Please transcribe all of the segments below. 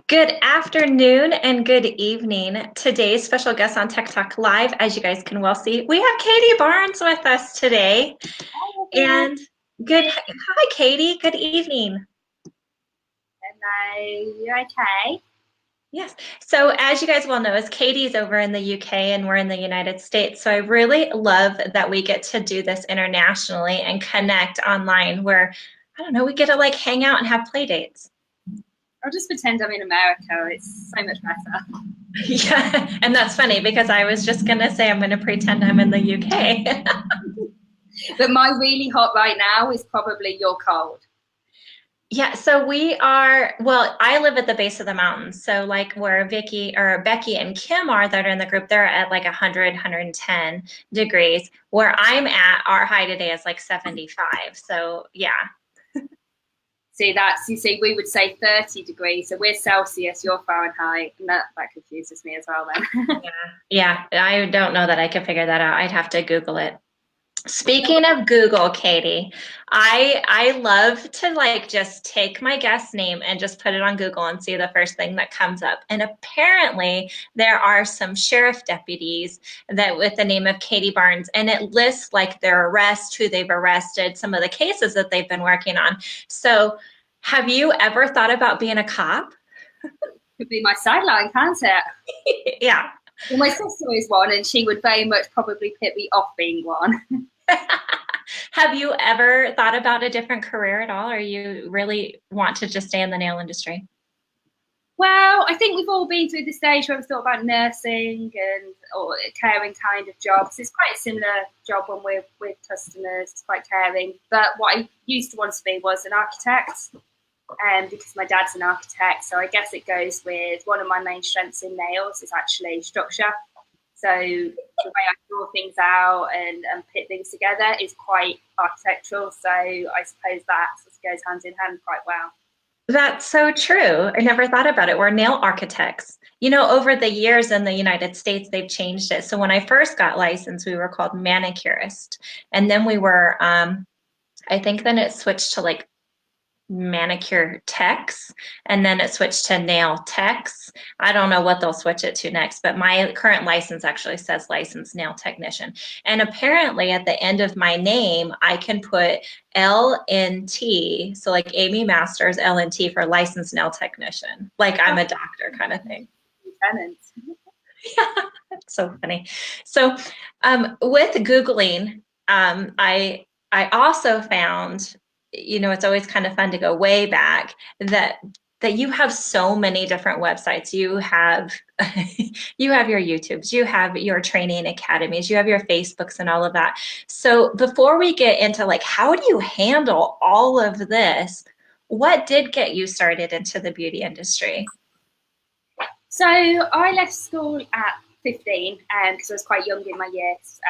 Good afternoon and good evening. Today's special guest on Tech Talk Live, as you guys can well see, we have Katie Barnes with us today. Hello. And hi Katie, good evening. Hello, you okay? Yes. So as you guys well know, as Katie's over in the UK and we're in the United States, so I really love that we get to do this internationally and connect online where, I don't know, we get to like hang out and have play dates. I'll just pretend I'm in America. It's so much better. Yeah, and that's funny because I was just gonna say I'm gonna pretend I'm in the UK. But my really hot right now is probably your cold. Yeah, so we are, well, I live at the base of the mountains. So like where Vicky or Becky and Kim are that are in the group, they're at like 100, 110 degrees. Where I'm at, our high today is like 75. So yeah. You see, we would say 30 degrees. So we're Celsius, you're Fahrenheit. And that confuses me as well then. Yeah, I don't know that I can figure that out. I'd have to Google it. Speaking of Google, Katie, I love to like just take my guest name and just put it on Google and see the first thing that comes up. And apparently there are some sheriff deputies that with the name of Katie Barnes, and it lists like their arrest, who they've arrested, some of the cases that they've been working on. So have you ever thought about being a cop? Could be my sideline, can't it? Yeah. Well, my sister is one, and she would very much probably pit me off being one. Have you ever thought about a different career at all, or you really want to just stay in the nail industry? Well, I think we've all been through the stage where we've thought about nursing and or caring kind of jobs. It's quite a similar job when we're with customers. It's quite caring. But what I used to want to be was an architect, because my dad's an architect. So I guess it goes with one of my main strengths in nails is actually structure. So the way I draw things out and put things together is quite architectural. So I suppose that goes hand in hand quite well. That's so true. I never thought about it. We're nail architects. You know, over the years in the United States, they've changed it. So when I first got licensed, we were called manicurist. And then we were, I think then it switched to like manicure techs, and then it switched to nail techs. I don't know what they'll switch it to next, but my current license actually says licensed nail technician. And apparently at the end of my name, I can put LNT, so like Amy Masters LNT for licensed nail technician, like I'm a doctor kind of thing. Lieutenant. Yeah, that's so funny. So with Googling, I also found, you know, it's always kind of fun to go way back that you have so many different websites. You have you have your YouTubes, you have your training academies, you have your Facebooks and all of that. So before we get into like how do you handle all of this, what did get you started into the beauty industry? So I left school at 15 because I was quite young in my years.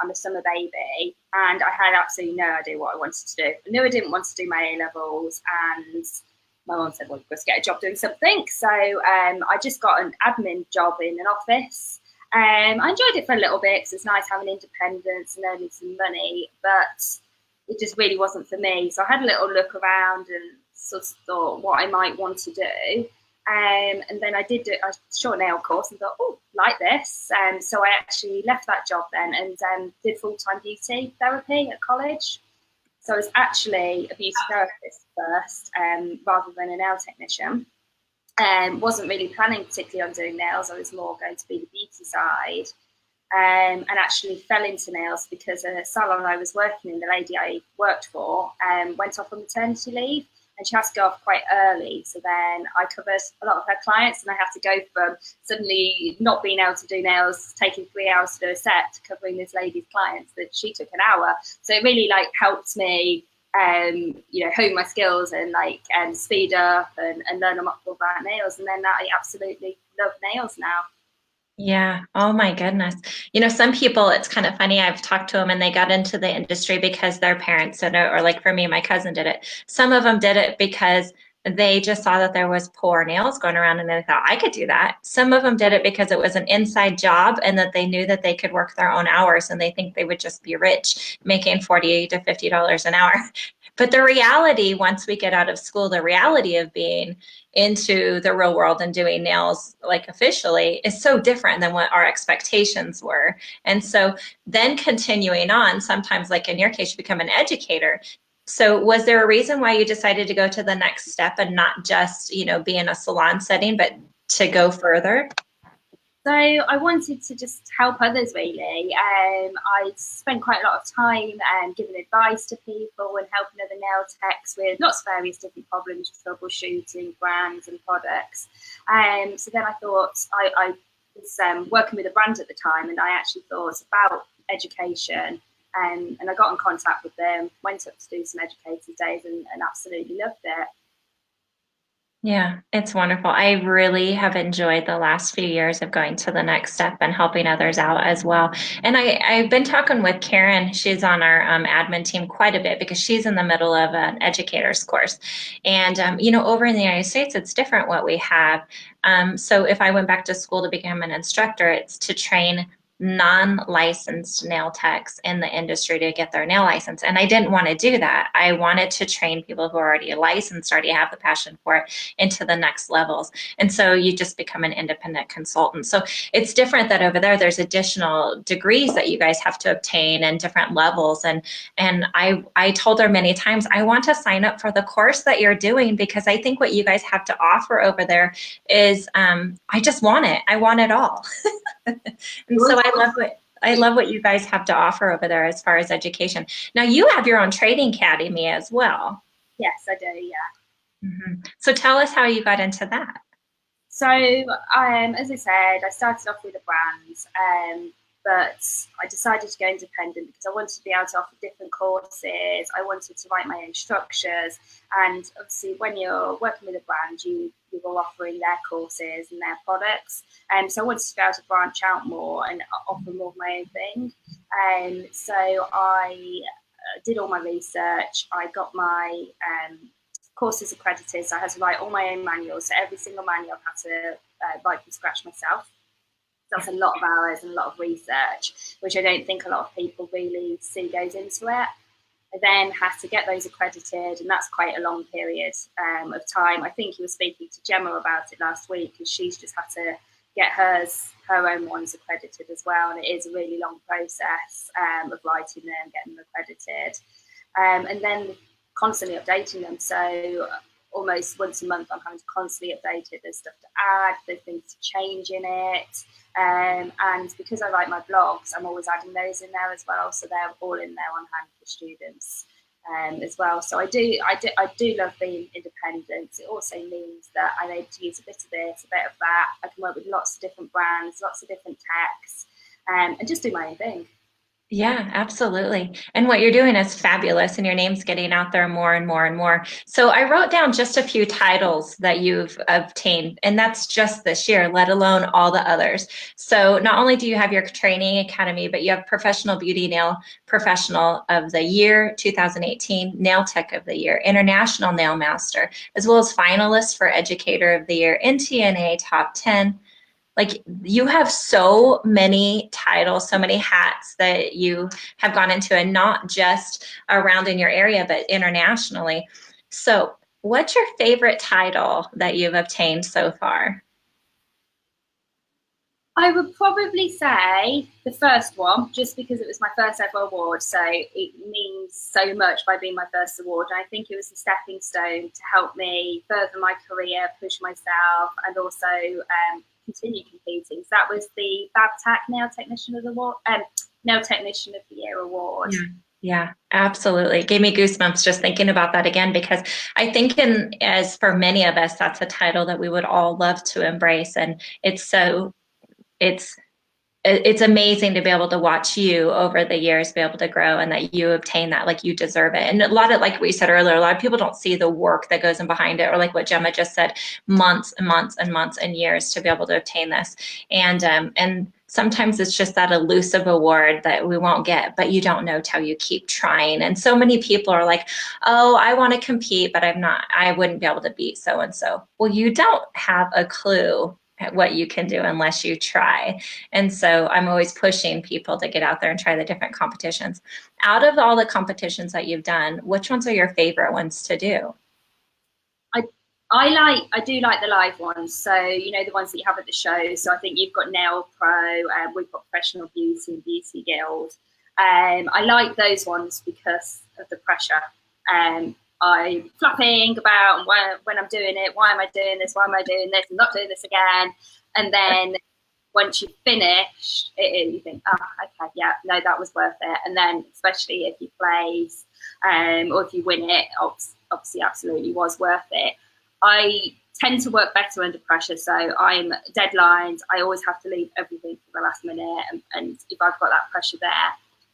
I'm a summer baby and I had absolutely no idea what I wanted to do. I knew I didn't want to do my A-levels and my mum said, well, you've got to get a job doing something. So I just got an admin job in an office. I enjoyed it for a little bit because it's nice having independence and earning some money, but it just really wasn't for me. So I had a little look around and sort of thought what I might want to do. And then I did a short nail course and thought, oh, like this. So I actually left that job then and did full-time beauty therapy at college. So I was actually a beauty therapist first rather than a nail technician. Wasn't really planning particularly on doing nails. I was more going to be the beauty side. And actually fell into nails because a salon I was working in, the lady I worked for, went off on maternity leave. And she has to go off quite early. So then I covered a lot of her clients and I had to go from suddenly not being able to do nails, taking 3 hours to do a set, to covering this lady's clients that she took an hour. So it really like helped me, hone my skills and speed up and learn a lot more about nails. And then I absolutely love nails now. Yeah. Oh my goodness. You know, some people, it's kind of funny. I've talked to them and they got into the industry because their parents did it, or like for me, my cousin did it. Some of them did it because they just saw that there was poor nails going around and they thought I could do that. Some of them did it because it was an inside job and that they knew that they could work their own hours and they think they would just be rich making $40 to $50 an hour. But the reality, once we get out of school, the reality of being into the real world and doing nails like officially is so different than what our expectations were. And so then continuing on, sometimes like in your case, you become an educator. So was there a reason why you decided to go to the next step and not just, be in a salon setting, but to go further? So I wanted to just help others really. I spent quite a lot of time giving advice to people and helping other nail techs with lots of various different problems, troubleshooting brands and products. So then I thought I was working with a brand at the time, and I actually thought about education. And I got in contact with them, went up to do some educator days, and absolutely loved it. Yeah, it's wonderful. I really have enjoyed the last few years of going to the next step and helping others out as well. And I've been talking with Karen. She's on our admin team quite a bit because she's in the middle of an educator's course. And, over in the United States, it's different what we have. So if I went back to school to become an instructor, it's to train non-licensed nail techs in the industry to get their nail license. And I didn't want to do that. I wanted to train people who are already licensed, already have the passion for it, into the next levels. And so you just become an independent consultant. So it's different that over there, there's additional degrees that you guys have to obtain and different levels. And I told her many times, I want to sign up for the course that you're doing, because I think what you guys have to offer over there is, I just want it. I want it all. And so I love what you guys have to offer over there as far as education. Now you have your own training academy as well. Yes, I do. Yeah. Mm-hmm. So tell us how you got into that. So, as I said, I started off with a brand, but I decided to go independent because I wanted to be able to offer different courses. I wanted to write my own structures, and obviously, when you're working with a brand, you're offering their courses and their products. So I wanted to be able to branch out more and offer more of my own thing. So I did all my research. I got my courses accredited, so I had to write all my own manuals. So every single manual I had to write from scratch myself. That's a lot of hours and a lot of research, which I don't think a lot of people really see goes into it. I then had to get those accredited, and that's quite a long period of time. I think you were speaking to Gemma about it last week, because she's just had to get her own ones accredited as well, and it is a really long process of writing them, getting them accredited, and then constantly updating them. So almost once a month I'm having to constantly update it. There's stuff to add, there's things to change in it, and because I write my blogs, I'm always adding those in there as well, so they're all in there on hand for students as well. So I do love being independent. It also means that I'm able to use a bit of this, a bit of that. I can work with lots of different brands, lots of different techs, and just do my own thing. Yeah, absolutely. And what you're doing is fabulous, and your name's getting out there more and more and more. So I wrote down just a few titles that you've obtained, and that's just this year, let alone all the others. So not only do you have your training academy, but you have Professional Beauty Nail Professional of the Year 2018, Nail Tech of the Year, International Nail Master, as well as finalist for Educator of the Year, NTNA Top 10. Like, you have so many titles, so many hats that you have gone into, and not just around in your area, but internationally. So what's your favorite title that you've obtained so far? I would probably say the first one, just because it was my first ever award. So it means so much by being my first award. And I think it was a stepping stone to help me further my career, push myself, and also continue competing. So that was the Babtac Nail Technician of the Award, Nail Technician of the Year award. Yeah, absolutely. It gave me goosebumps just thinking about that again, because I think as for many of us, that's a title that we would all love to embrace. And it's amazing to be able to watch you over the years be able to grow, and that you obtain that. Like, you deserve it. And a lot of, like we said earlier, a lot of people don't see the work that goes in behind it, or like what Gemma just said, months and months and months and years to be able to obtain this. And sometimes it's just that elusive award that we won't get, but you don't know till you keep trying. And so many people are like, oh, I want to compete, but I wouldn't be able to beat so-and-so. Well, you don't have a clue at what you can do unless you try. And so I'm always pushing people to get out there and try the different competitions. Out of all the competitions that you've done, which ones are your favorite ones to do? I do like the live ones. So, you know, the ones that you have at the show. So I think you've got Nail Pro, we've got Professional Beauty and Beauty Guild. I like those ones because of the pressure. I'm flapping about when I'm doing it. Why am I doing this? Why am I doing this? I'm not doing this again. And then once you've finished, you think, oh, okay, yeah, no, that was worth it. And then especially if you place or if you win it, obviously absolutely was worth it. I tend to work better under pressure. So I'm deadlines. I always have to leave everything for the last minute. And if I've got that pressure there,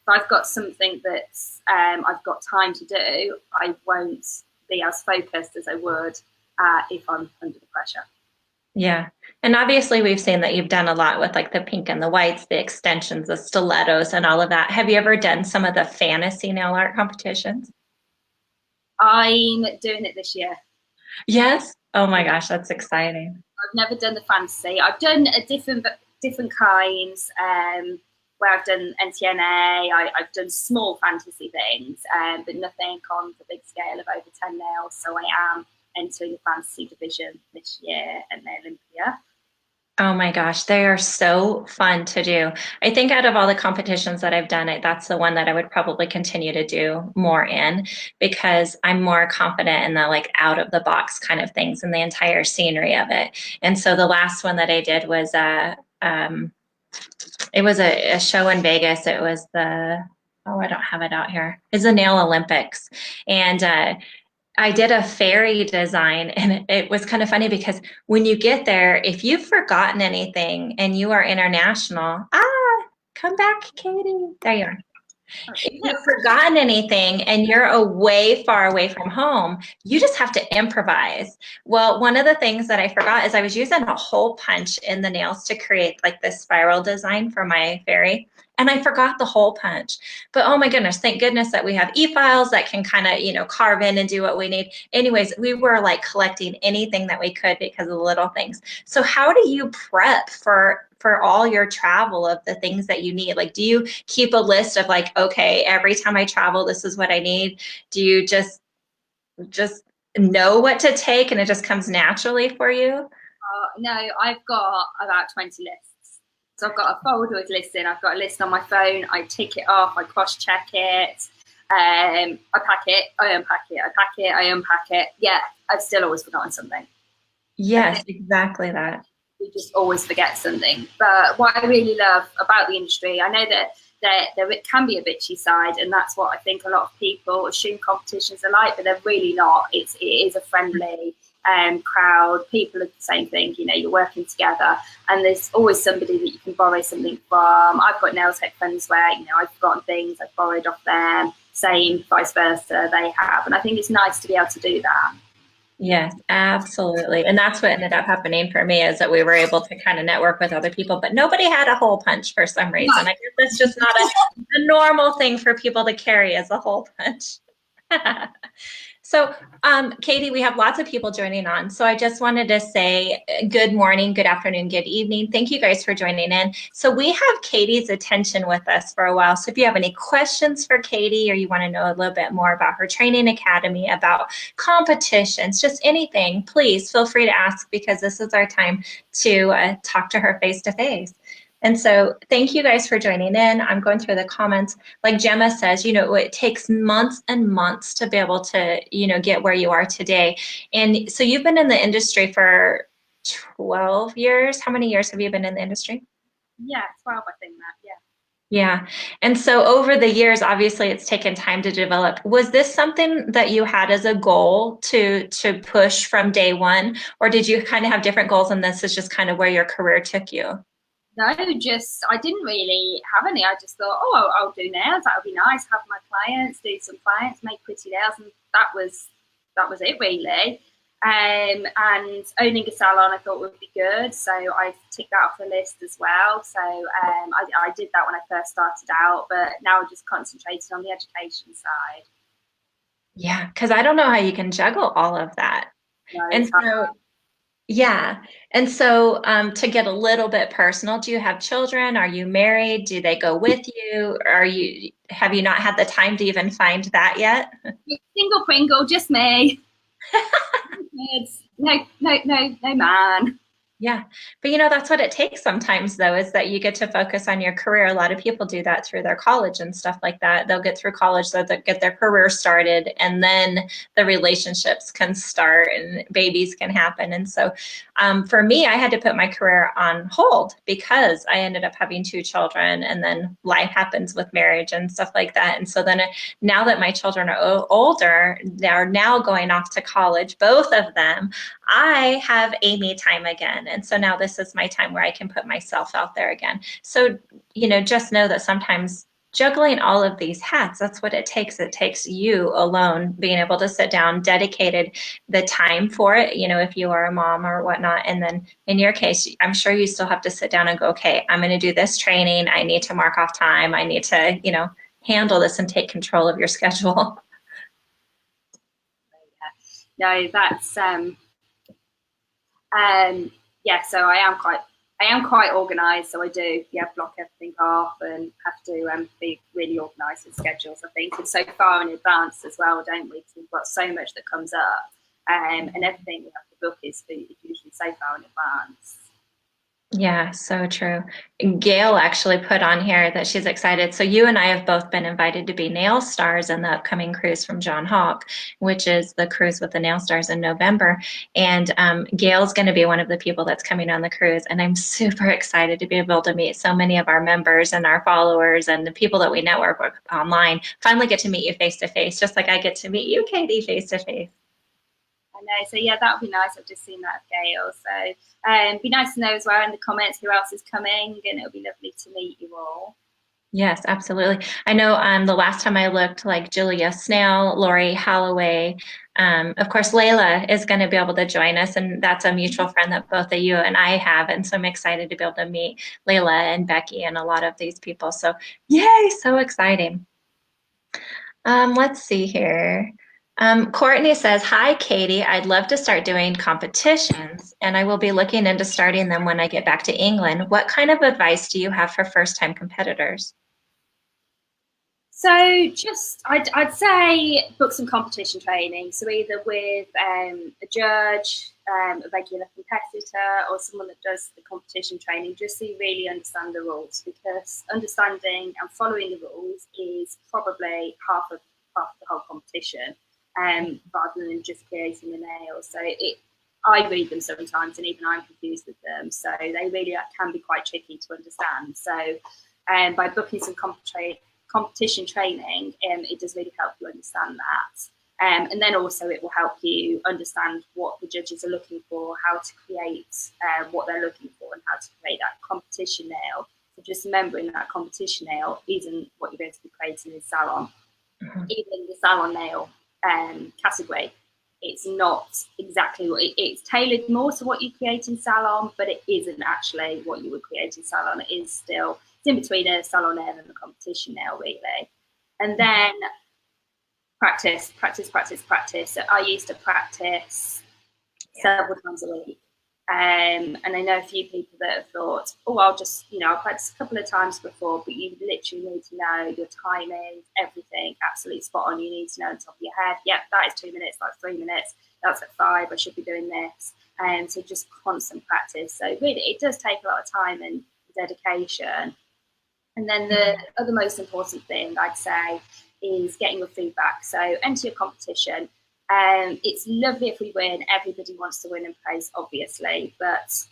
if I've got something that's I've got time to do, I won't be as focused as I would if I'm under the pressure. Yeah. And obviously we've seen that you've done a lot with like the pink and the whites, the extensions, the stilettos and all of that. Have you ever done some of the fantasy nail art competitions? I'm doing it this year. Yes. Oh my gosh, that's exciting. I've never done the fantasy. I've done a different kinds where I've done NTNA. I've done small fantasy things, but nothing on the big scale of over 10 nails. So I am entering the fantasy division this year at the Olympia. Oh my gosh, they are so fun to do. I think out of all the competitions that I've done, that's the one that I would probably continue to do more in because I'm more confident in the like out of the box kind of things and the entire scenery of it. And so the last one that I did was it was a show in Vegas. It was I don't have it out here. It's the Nail Olympics. And I did a fairy design and it was kind of funny because when you get there, if you've forgotten anything and you are international, come back, Katie. There you are. If you've forgotten anything and you're far away from home, you just have to improvise. Well, one of the things that I forgot is I was using a hole punch in the nails to create like this spiral design for my fairy. And I forgot the hole punch. But oh my goodness, thank goodness that we have e-files that can kind of, carve in and do what we need. Anyways, we were like collecting anything that we could because of the little things. So how do you prep for all your travel of the things that you need? Like, do you keep a list of like, okay, every time I travel, this is what I need? Do you just know what to take and it just comes naturally for you? No, I've got about 20 lists. So I've got a folder with lists in. I've got a list on my phone. I tick it off. I cross-check it. I pack it. I unpack it. I pack it. I unpack it. Yeah, I've still always forgotten something. Yes, exactly that. We just always forget something. But what I really love about the industry, I know that there can be a bitchy side, and that's what I think a lot of people assume competitions are like, but they're really not. It is a friendly crowd. People are the same thing. You're working together, and there's always somebody that you can borrow something from. I've got nail tech friends where I've forgotten things, I've borrowed off them. Same, vice versa, they have, and I think it's nice to be able to do that. Yes, absolutely. And that's what ended up happening for me is that we were able to kind of network with other people, but nobody had a hole punch for some reason. I guess that's just not a normal thing for people to carry as a hole punch. So, Katie, we have lots of people joining on. So I just wanted to say good morning, good afternoon, good evening. Thank you guys for joining in. So we have Katie's attention with us for a while. So if you have any questions for Katie or you want to know a little bit more about her training academy, about competitions, just anything, please feel free to ask because this is our time to talk to her face to face. And so thank you guys for joining in. I'm going through the comments. Like Gemma says, it takes months and months to be able to, get where you are today. And so you've been in the industry for 12 years. How many years have you been in the industry? Yeah, 12, I think that, yeah. Yeah. And so over the years, obviously it's taken time to develop. Was this something that you had as a goal to push from day one? Or did you kind of have different goals and this is just kind of where your career took you? No, I didn't really have any. I just thought, I'll do nails. That would be nice. Have my clients, do some clients, make pretty nails, and that was it really. And owning a salon, I thought would be good, so I ticked that off the list as well. So I did that when I first started out, but now I'm just concentrating on the education side. Yeah, because I don't know how you can juggle all of that. No, and so. Yeah. And so to get a little bit personal, do you have children? Are you married? Do they go with you? Have you not had the time to even find that yet? Single Pringle, just me. no, man. Yeah. But that's what it takes sometimes though, is that you get to focus on your career. A lot of people do that through their college and stuff like that. They'll get through college, so they'll get their career started, and then the relationships can start and babies can happen. And so for me, I had to put my career on hold because I ended up having 2 children, and then life happens with marriage and stuff like that. And so then now that my children are older, they're now going off to college, both of them, I have Amy time again. And so now this is my time where I can put myself out there again. So, just know that sometimes juggling all of these hats, that's what it takes. It takes you alone being able to sit down, dedicated the time for it, if you are a mom or whatnot. And then in your case, I'm sure you still have to sit down and go, okay, I'm going to do this training. I need to mark off time. I need to, handle this and take control of your schedule. No, that's yeah, so I am quite organised. So I do, block everything off and have to be really organised with schedules. I think, and so far in advance as well, don't we? Because we've got so much that comes up, and everything we have to book is usually so far in advance. Yeah, so true. Gail actually put on here that she's excited. So you and I have both been invited to be nail stars in the upcoming cruise from John Hawk, which is the cruise with the nail stars in November. And Gail's going to be one of the people that's coming on the cruise. And I'm super excited to be able to meet so many of our members and our followers and the people that we network with online. Finally get to meet you face to face, just like I get to meet you, Katie, face to face. I know, so yeah, that would be nice. I've just seen that of Gail. So it'd be nice to know as well in the comments who else is coming, and it'll be lovely to meet you all. Yes, absolutely. I know the last time I looked, like Julia Snell, Lori Holloway, of course, Layla is going to be able to join us, and that's a mutual friend that both of you and I have. And so I'm excited to be able to meet Layla and Becky and a lot of these people. So yay, so exciting. Let's see here. Courtney says, hi, Katie. I'd love to start doing competitions, and I will be looking into starting them when I get back to England. What kind of advice do you have for first-time competitors? So I'd say book some competition training. So either with a judge, a regular competitor, or someone that does the competition training, just so you really understand the rules, because understanding and following the rules is probably half the whole competition, rather than just creating the nails. So I read them sometimes, and even I'm confused with them. So they really can be quite tricky to understand. So by booking some competition training, it does really help you understand that. And then also it will help you understand what the judges are looking for, how to create what they're looking for, and how to create that competition nail. So just remembering that competition nail isn't what you're going to be creating in salon. Mm-hmm. Even the salon nail category, it's not exactly what it's tailored more to what you create in salon, but it isn't actually what you would create in salon. It is still, it's in between a salon nail and a competition nail, really. And then practice. So I used to practice several times a week. And I know a few people that have thought, oh, I'll just, I've practiced a couple of times before, but you literally need to know your timing, everything, absolutely spot on. You need to know on top of your head, yep, that is 2 minutes, that's 3 minutes, that's at 5, I should be doing this. And so just constant practice. So really, it does take a lot of time and dedication. And then the other most important thing I'd say is getting your feedback. So enter your competition. It's lovely if we win. Everybody wants to win and praise, obviously, but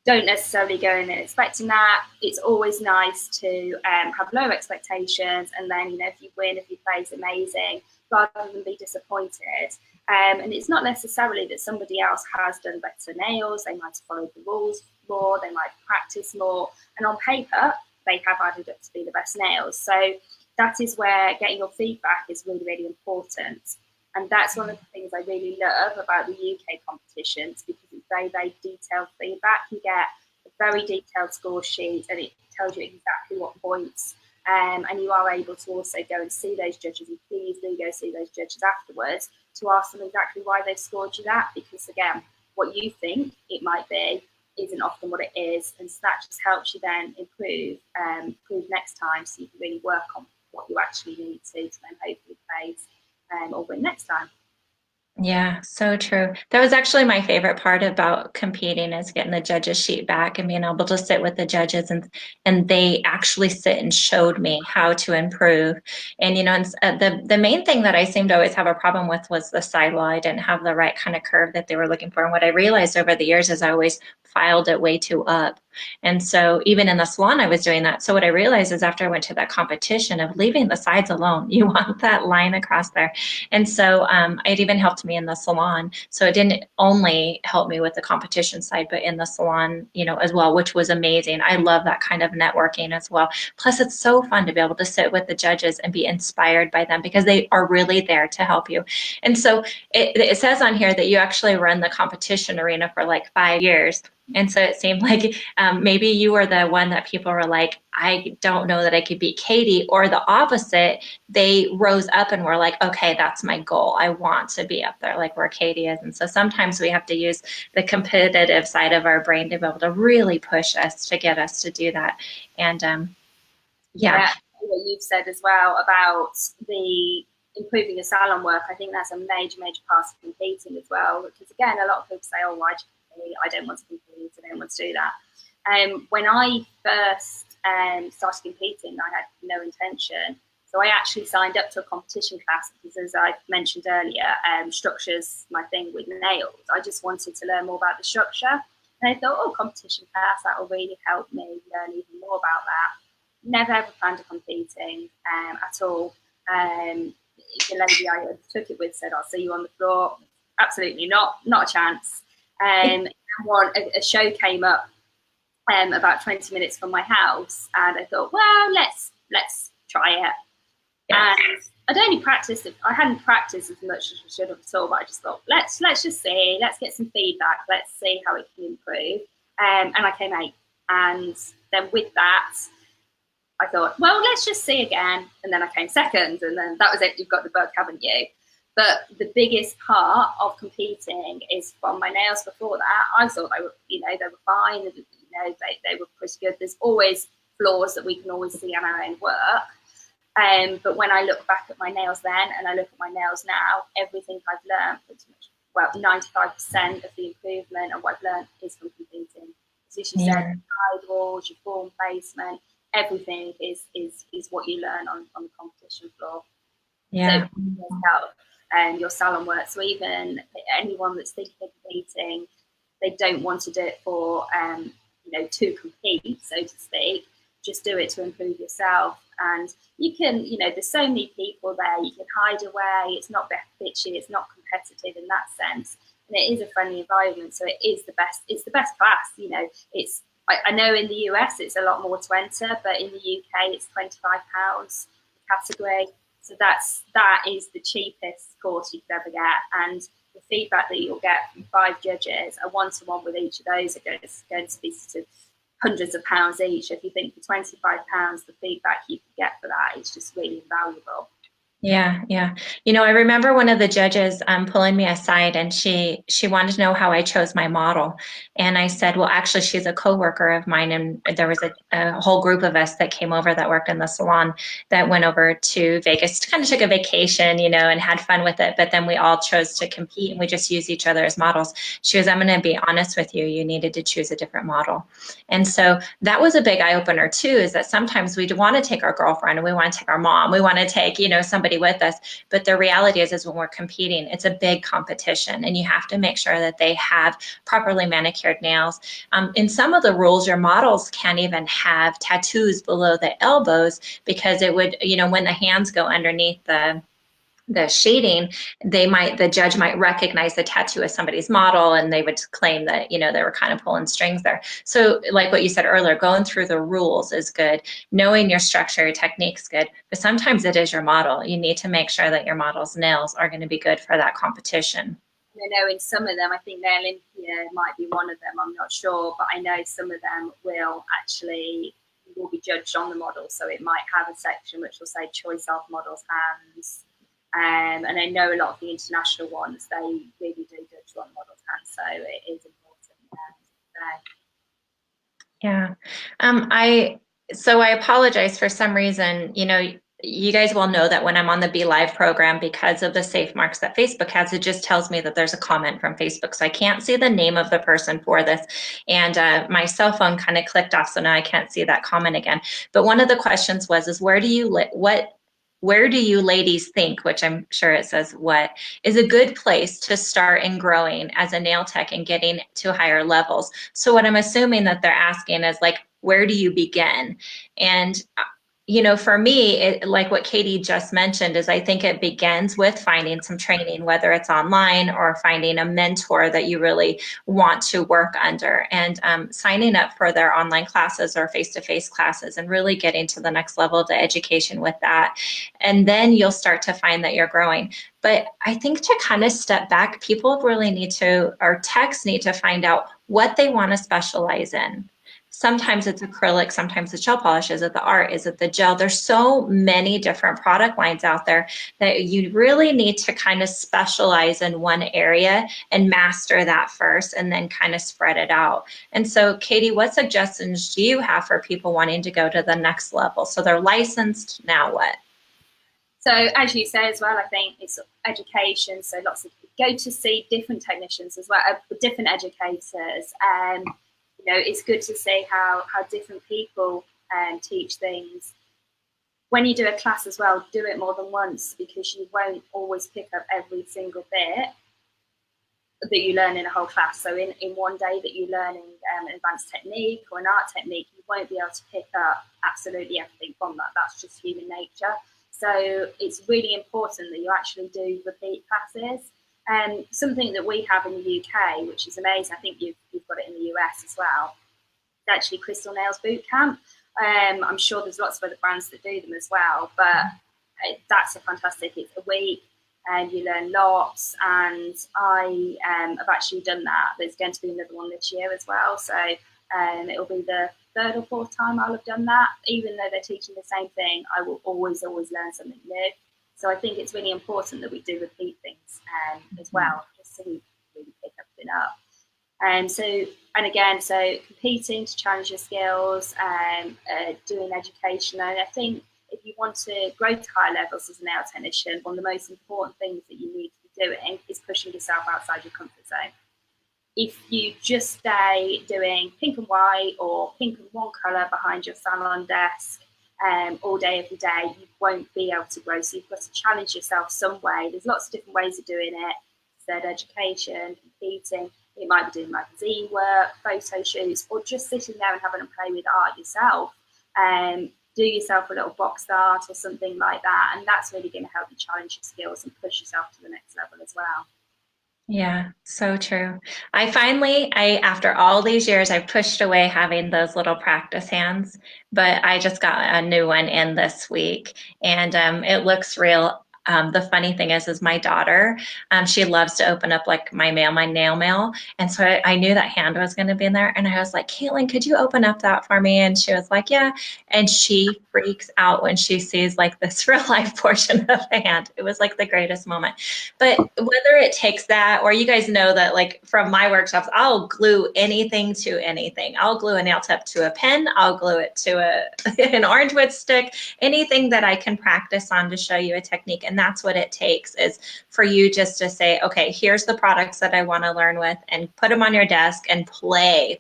don't necessarily go in expecting that. It's always nice to have low expectations, and then, if you win, if you praise, amazing, rather than be disappointed. And it's not necessarily that somebody else has done better nails. They might have followed the rules more, they might practice more, and on paper, they have added up to be the best nails. So that is where getting your feedback is really, really important. And that's one of the things I really love about the UK competitions, because it's very, very detailed feedback. You get a very detailed score sheet, and it tells you exactly what points. And you are able to also go and see those judges, and please do go see those judges afterwards to ask them exactly why they've scored you that. Because again, what you think it might be isn't often what it is. And so that just helps you then improve next time, so you can really work on what you actually need to then hopefully praise or win next time. Yeah, so true. That was actually my favorite part about competing is getting the judges sheet back and being able to sit with the judges and they actually sit and showed me how to improve. And the main thing that I seemed to always have a problem with was the sidewall. I didn't have the right kind of curve that they were looking for. And what I realized over the years is I always filed it way too up. And so even in the salon, I was doing that. So what I realized is after I went to that competition of leaving the sides alone, you want that line across there. And so it even helped me in the salon. So it didn't only help me with the competition side, but in the salon, as well, which was amazing. I love that kind of networking as well. Plus, it's so fun to be able to sit with the judges and be inspired by them because they are really there to help you. And so it says on here that you actually run the competition arena for like 5 years. And so it seemed like maybe you were the one that people were like, I don't know that I could beat Katie, or the opposite. They rose up and were like, okay, that's my goal. I want to be up there like where Katie is. And so sometimes we have to use the competitive side of our brain to be able to really push us to get us to do that. And yeah. What you've said as well about the improving your salon work, I think that's a major part of competing as well. Because again, a lot of people say, "Oh, why do you compete? I don't want to compete. I don't want to do that." When I first started competing, I had no intention. So I actually signed up to a competition class because, as I mentioned earlier, structure's my thing with nails. I just wanted to learn more about the structure. And I thought, oh, competition class, that will really help me learn even more about that. Never ever planned on competing at all. The lady I took it with said, I'll see you on the floor. Absolutely not a chance. A show came up about 20 minutes from my house, and I thought, well, let's try it. Yes. And I'd only practiced. I hadn't practiced as much as I should have at all, but I just thought, let's just see, let's get some feedback, let's see how it can improve. And I came 8th, and then with that, I thought, well, let's just see again. And then I came 2nd, and then that was it. You've got the bug, haven't you? But the biggest part of competing is from my nails. Before that, I thought they were, they were fine. They were pretty good. There's always flaws that we can always see in our own work. But when I look back at my nails then and I look at my nails now, everything I've learned, pretty much, well, 95% of the improvement of what I've learned is from competing. As you said, side walls, your form placement, everything is what you learn on the competition floor. Yeah. So your salon work. So even anyone that's thinking of competing, they don't want to do it for to compete, so to speak. Just do it to improve yourself. And you can, there's so many people there. You can hide away. It's not bitchy. It's not competitive in that sense. And it is a friendly environment. So it is the best. It's the best class. I know in the US it's a lot more to enter, but in the UK it's £25 category. So that is the cheapest course you could ever get. And the feedback that you'll get from 5 judges, a one-to-one with each of those, are going to be sort of hundreds of pounds each. If you think for £25, the feedback you can get for that is just really invaluable. Yeah, yeah. I remember one of the judges pulling me aside, and she wanted to know how I chose my model. And I said, well, actually, she's a coworker of mine, and there was a whole group of us that came over that worked in the salon that went over to Vegas, kind of took a vacation, and had fun with it. But then we all chose to compete, and we just used each other as models. She goes, I'm going to be honest with you, you needed to choose a different model. And so that was a big eye opener too, is that sometimes we want to take our girlfriend and we want to take our mom, we want to take, somebody with us. But the reality is when we're competing, it's a big competition, and you have to make sure that they have properly manicured nails. In some of the rules, your models can't even have tattoos below the elbows because it would, when the hands go underneath the shading, the judge might recognize the tattoo as somebody's model, and they would claim that, they were kind of pulling strings there. So like what you said earlier, going through the rules is good. Knowing your structure, your technique's good, but sometimes it is your model. You need to make sure that your model's nails are going to be good for that competition. I know in some of them, I think Nail Olympia might be one of them, I'm not sure, but I know some of them will be judged on the model. So it might have a section which will say choice of models hands. And I know a lot of the international ones, they really do judge on models' hands, so it is important. Yeah. I apologize for some reason, you guys will know that when I'm on the Be Live program, because of the safe marks that Facebook has, it just tells me that there's a comment from Facebook. So I can't see the name of the person for this. And my cell phone kind of clicked off, so now I can't see that comment again. But one of the questions was, is where do you ladies think, which I'm sure it says what, is a good place to start in growing as a nail tech and getting to higher levels? So what I'm assuming that they're asking is like, where do you begin? And for me, like what Katie just mentioned, is I think it begins with finding some training, whether it's online or finding a mentor that you really want to work under, and signing up for their online classes or face-to-face classes and really getting to the next level of the education with that. And then you'll start to find that you're growing. But I think to kind of step back, people really need to, or techs need to find out what they want to specialize in. Sometimes it's acrylic, sometimes it's gel polish. Is it the art? Is it the gel? There's so many different product lines out there that you really need to kind of specialize in one area and master that first, and then kind of spread it out. And so, Katie, what suggestions do you have for people wanting to go to the next level? So they're licensed, now what? So as you say as well, I think it's education. So lots of go to see different technicians as well, different educators. It's good to see how different people teach things. When you do a class as well, do it more than once, because you won't always pick up every single bit that you learn in a whole class. So in one day that you're learning an advanced technique or an art technique, you won't be able to pick up absolutely everything from that. That's just human nature. So it's really important that you actually do repeat classes. Something that we have in the UK, which is amazing, I think you've got it in the US as well, it's actually Crystal Nails Boot Camp. I'm sure there's lots of other brands that do them as well, but that's a fantastic, it's a week and you learn lots, and I have actually done that. There's going to be another one this year as well, so it'll be the third or fourth time I'll have done that. Even though they're teaching the same thing, I will always learn something new. So I think it's really important that we do repeat things as well, just so we really pick everything up. So competing to challenge your skills, doing education. And I think if you want to grow to higher levels as a nail technician, one of the most important things that you need to be doing is pushing yourself outside your comfort zone. If you just stay doing pink and white or pink and one colour behind your salon desk, all day, every day, you won't be able to grow. So you've got to challenge yourself some way. There's lots of different ways of doing it. Said education, competing. It might be doing magazine work, photo shoots, or just sitting there and having a play with art yourself. Do yourself a little box art or something like that. And that's really going to help you challenge your skills and push yourself to the next level as well. Yeah, so true. After all these years, I pushed away having those little practice hands, but I just got a new one in this week, and it looks real. The funny thing is my daughter, she loves to open up like my nail mail. And so I knew that hand was going to be in there. And I was like, Caitlin, could you open up that for me? And she was like, yeah. And she freaks out when she sees like this real life portion of the hand. It was like the greatest moment. But whether it takes that, or you guys know that like from my workshops, I'll glue anything to anything. I'll glue a nail tip to a pen. I'll glue it to an orange wood stick, anything that I can practice on to show you a technique. And that's what it takes, is for you just to say, okay, here's the products that I want to learn with, and put them on your desk and play.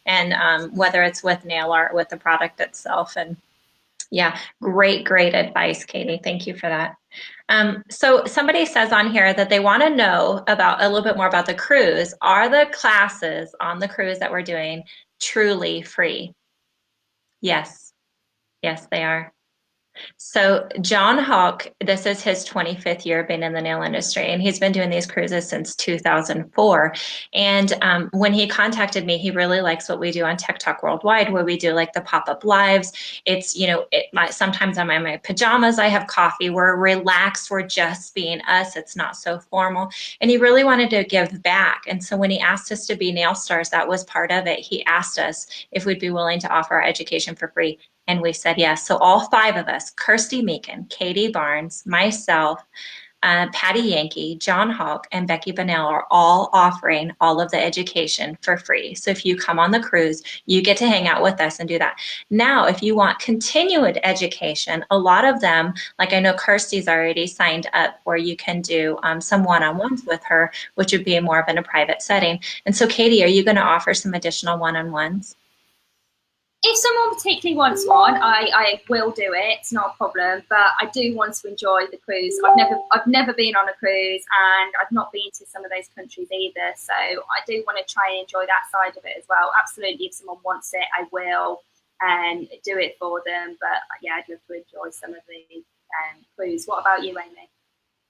And whether it's with nail art, with the product itself. And yeah, great advice, Katie. Thank you for that. So somebody says on here that they want to know about a little bit more about the cruise. Are the classes on the cruise that we're doing truly free? Yes, they are. So John Hawk, this is his 25th year being in the nail industry, and he's been doing these cruises since 2004. And when he contacted me, he really likes what we do on Tech Talk Worldwide, where we do like the pop-up lives. It's, sometimes I'm in my pajamas, I have coffee, we're relaxed, we're just being us, it's not so formal. And he really wanted to give back. And so when he asked us to be Nail Stars, that was part of it. He asked us if we'd be willing to offer our education for free. And we said yes. So all 5 of us, Kirsty Meakin, Katie Barnes, myself, Patty Yankee, John Hawk, and Becky Bunnell are all offering all of the education for free. So if you come on the cruise, you get to hang out with us and do that. Now, if you want continued education, a lot of them, like I know Kirsty's already signed up where you can do some one-on-ones with her, which would be more of in a private setting. And so Katie, are you going to offer some additional one-on-ones? If someone particularly wants one, I will do it. It's not a problem. But I do want to enjoy the cruise. I've never been on a cruise, and I've not been to some of those countries either. So I do want to try and enjoy that side of it as well. Absolutely, if someone wants it, I will do it for them. But yeah, I'd love to enjoy some of the cruise. What about you, Amy?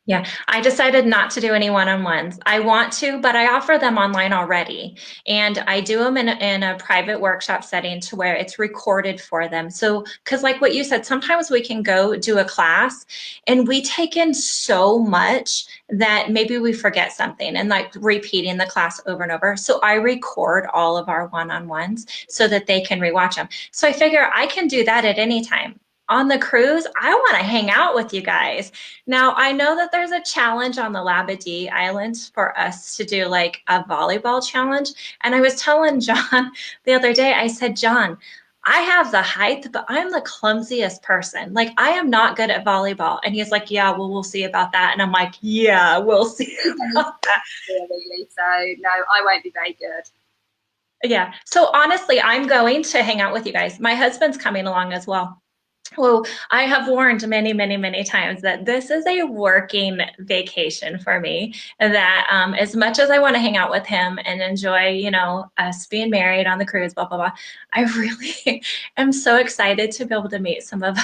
Yeah, I decided not to do any one-on-ones. I want to, but I offer them online already. And I do them in a private workshop setting to where it's recorded for them. So, because like what you said, sometimes we can go do a class and we take in so much that maybe we forget something and like repeating the class over and over. So I record all of our one-on-ones so that they can rewatch them. So I figure I can do that at any time. On the cruise, I want to hang out with you guys. Now, I know that there's a challenge on the Labadee Islands for us to do like a volleyball challenge. And I was telling John the other day, I said, John, I have the height, but I'm the clumsiest person. Like, I am not good at volleyball. And he's like, yeah, well, we'll see about that. And I'm like, yeah, we'll see about that. Really? So, no, I won't be very good. Yeah. So honestly, I'm going to hang out with you guys. My husband's coming along as well. Well, I have warned many, many, many times that this is a working vacation for me. That as much as I want to hang out with him and enjoy, you know, us being married on the cruise, blah blah blah, I really am so excited to be able to meet some of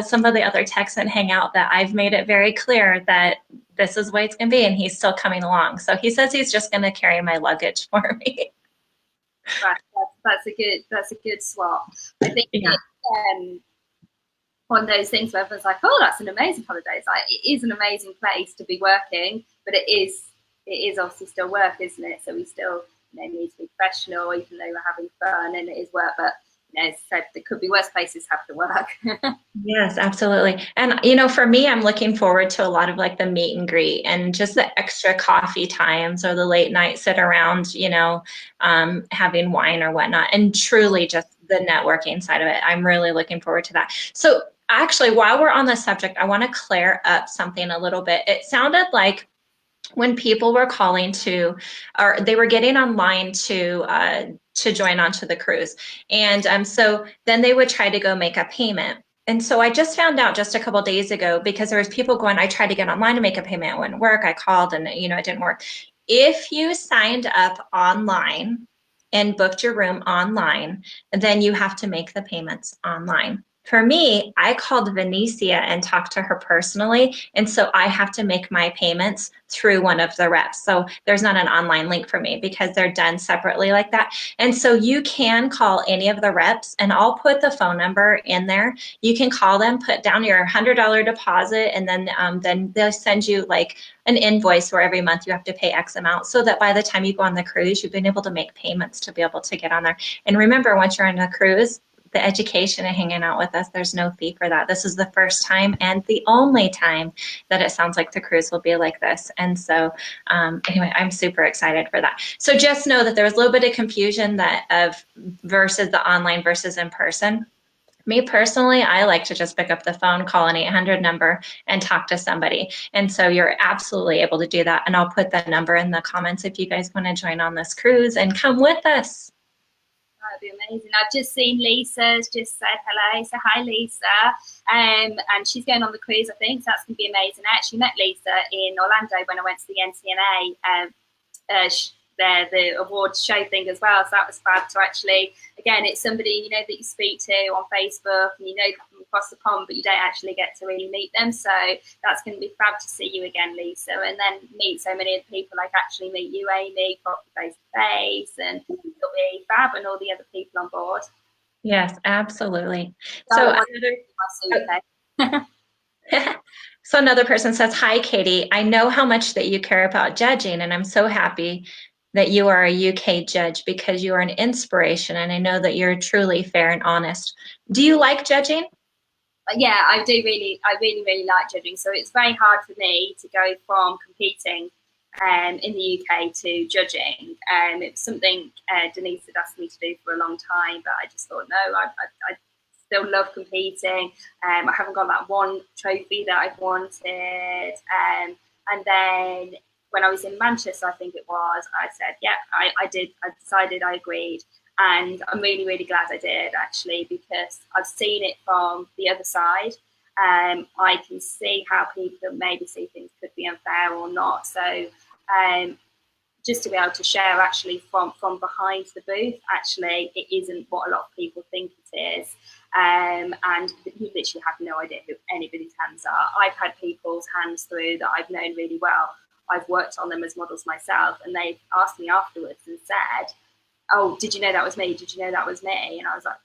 some of the other techs and hang out. That I've made it very clear that this is the way it's going to be, and he's still coming along. So he says he's just going to carry my luggage for me. Right, that's a good swap. I think. Yeah. One of those things where everyone's like, oh, that's an amazing holiday. It's like, it is an amazing place to be working, but it is obviously still work, isn't it? So we still, you know, need to be professional, even though we're having fun and it is work. But you know, as I said, there could be worse places have to work. Yes, absolutely. And, you know, for me, I'm looking forward to a lot of like the meet and greet and just the extra coffee times or the late night sit around, you know, having wine or whatnot, and truly just the networking side of it. I'm really looking forward to that. So actually, while we're on the subject, I want to clear up something a little bit. It sounded like when people were calling to, or they were getting online to join onto the cruise. And so then they would try to go make a payment. And so I just found out just a couple of days ago, because there was people going, I tried to get online to make a payment, it wouldn't work. I called and, you know, it didn't work. If you signed up online and booked your room online, then you have to make the payments online. For me, I called Venecia and talked to her personally, and so I have to make my payments through one of the reps. So there's not an online link for me because they're done separately like that. And so you can call any of the reps, and I'll put the phone number in there. You can call them, put down your $100 deposit, and then they'll send you like an invoice where every month you have to pay X amount, so that by the time you go on the cruise, you've been able to make payments to be able to get on there. And remember, once you're on a cruise, the education and hanging out with us, there's no fee for that. This is the first time and the only time that it sounds like the cruise will be like this. And so anyway, I'm super excited for that. So just know that there was a little bit of confusion that of versus the online versus in person. Me personally, I like to just pick up the phone, call an 800 number, and talk to somebody. And so you're absolutely able to do that. And I'll put the number in the comments if you guys want to join on this cruise and come with us. That'd be amazing. I've just seen Lisa's just said hello. So hi, Lisa. And she's going on the cruise, I think. So that's going to be amazing. I actually met Lisa in Orlando when I went to the NCNA. The awards show thing as well. So that was fab to actually, again, it's somebody, you know, that you speak to on Facebook and you know them across the pond, but you don't actually get to really meet them. So that's going to be fab to see you again, Lisa, and then meet so many of the people, like actually meet you, Amy, face to face, and it'll be fab, and all the other people on board. Yes, absolutely. So another person says, hi, Katie. I know how much that you care about judging, and I'm so happy that you are a UK judge because you are an inspiration, and I know that you're truly fair and honest. Do you like judging? yeah, I really like judging. So it's very hard for me to go from competing in the UK to judging. It's something Denise had asked me to do for a long time, but I just thought, no, I still love competing. I haven't got that one trophy that I've wanted. And then when I was in Manchester, I think it was, I said, yeah, I did. I decided, I agreed. And I'm really glad I did, actually, because I've seen it from the other side. I can see how people maybe see things could be unfair or not. So just to be able to share actually from behind the booth, actually, it isn't what a lot of people think it is. And you literally have no idea who anybody's hands are. I've had people's hands through that I've known really well. I've worked on them as models myself, and they've asked me afterwards and said, oh, did you know that was me? Did you know that was me? And I was like,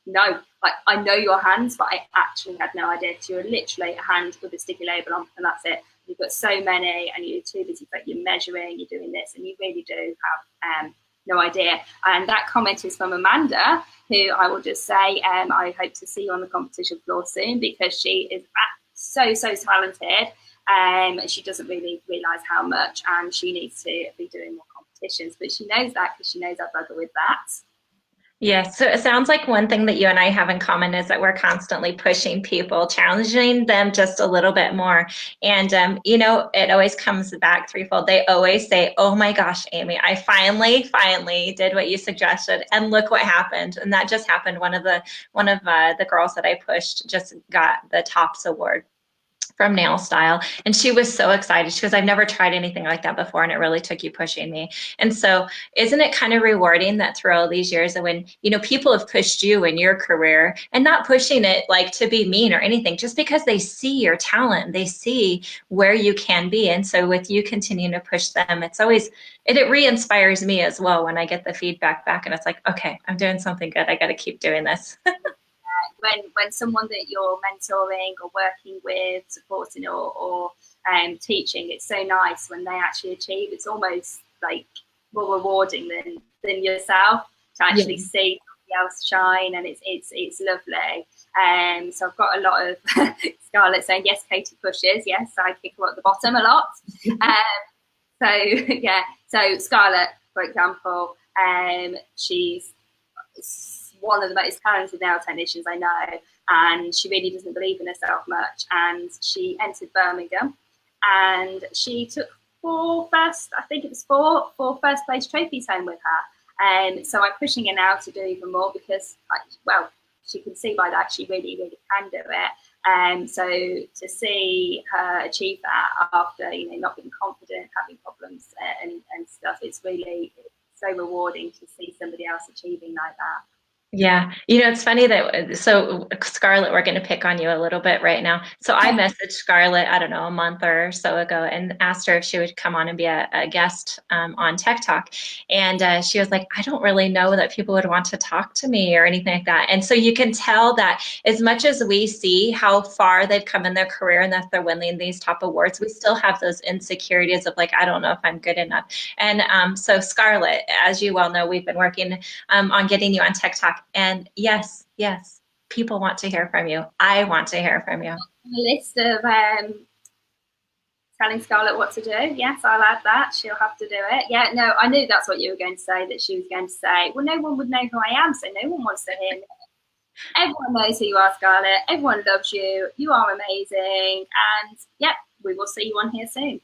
no, like, I know your hands, but I actually had no idea. So you're literally a hand with a sticky label on, and that's it. You've got so many, and you're too busy, but you're measuring, you're doing this, and you really do have no idea. And that comment is from Amanda, who I will just say, I hope to see you on the competition floor soon, because she is so talented. She doesn't really realise how much, and she needs to be doing more competitions, but she knows that because she knows I bugger with that. Yes, so it sounds like one thing that you and I have in common is that we're constantly pushing people, challenging them just a little bit more. And, you know, it always comes back threefold. They always say, oh my gosh, Amy, I finally did what you suggested, and look what happened. And that just happened. One of the girls that I pushed just got the TOPS award from Nail Style, and she was so excited. She goes, I've never tried anything like that before, and it really took you pushing me. And so isn't it kind of rewarding that through all these years, that when, you know, people have pushed you in your career, and not pushing it like to be mean or anything, just because they see your talent, they see where you can be. And so with you continuing to push them, it's always, it re-inspires me as well when I get the feedback back, and it's like, okay, I'm doing something good, I got to keep doing this. When someone that you're mentoring or working with, supporting or teaching, it's so nice when they actually achieve. It's almost like more rewarding than yourself to actually see somebody else shine, and it's lovely. So I've got a lot of Scarlett saying, yes, Katie pushes. Yes, I kick her at the bottom a lot. So yeah, so Scarlett, for example, she's one of the most talented nail technicians I know, and she really doesn't believe in herself much. And she entered Birmingham, and she took four first place trophies home with her. And so I'm pushing her now to do even more, because, well, she can see by that she really can do it. So to see her achieve that after, you know, not being confident, having problems and stuff, it's so rewarding to see somebody else achieving like that. Yeah, you know, it's funny that, so Scarlett, we're going to pick on you a little bit right now. So I messaged Scarlett, I don't know, a month or so ago, and asked her if she would come on and be a guest on Tech Talk. And she was like, I don't really know that people would want to talk to me or anything like that. And so you can tell that as much as we see how far they've come in their career and that they're winning these top awards, we still have those insecurities of like, I don't know if I'm good enough. And so Scarlett, as you well know, we've been working on getting you on Tech Talk. And yes, people want to hear from you. I want to hear from you. A list of telling Scarlett what to do. Yes, I'll add that. She'll have to do it. Yeah, no, I knew that's what you were going to say, that she was going to say, well, no one would know who I am, so no one wants to hear me. Everyone knows who you are, Scarlett. Everyone loves you. You are amazing. And yep, we will see you on here soon.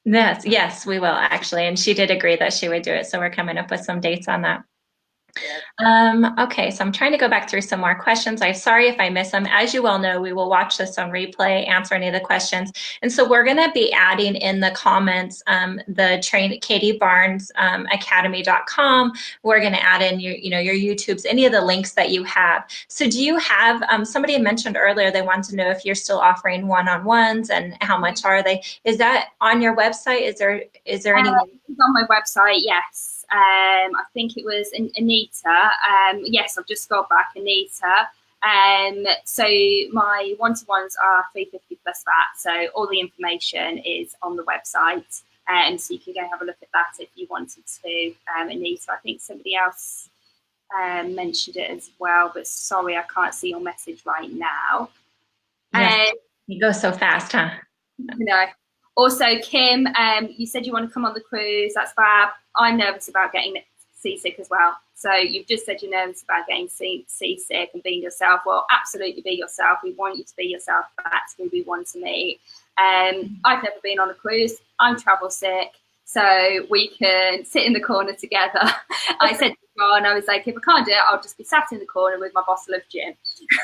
Yes, we will actually. And she did agree that she would do it. So we're coming up with some dates on that. Okay, so I'm trying to go back through some more questions. I'm sorry if I miss them. As you well know, we will watch this on replay, answer any of the questions. And so we're going to be adding in the comments the Katie Barnes Academy.com. We're going to add in your YouTubes, any of the links that you have. So do you have, somebody mentioned earlier they wanted to know if you're still offering one-on-ones and how much are they? Is that on your website? Is there any? It's on my website, yes. I think it was Anita. Yes, I've just got back, Anita. So my one-to-ones are $350 plus that. So all the information is on the website, and so you can go have a look at that if you wanted to. Anita, I think somebody else mentioned it as well, but sorry, I can't see your message right now. Yes, you go so fast, huh? No. Also, Kim, you said you want to come on the cruise. That's fab. I'm nervous about getting seasick as well. So you've just said you're nervous about getting seasick and being yourself. Well, absolutely be yourself. We want you to be yourself. That's who we want to meet. I've never been on a cruise. I'm travel sick. So we can sit in the corner together. I said to John, I was like, if I can't do it, I'll just be sat in the corner with my bottle of gin.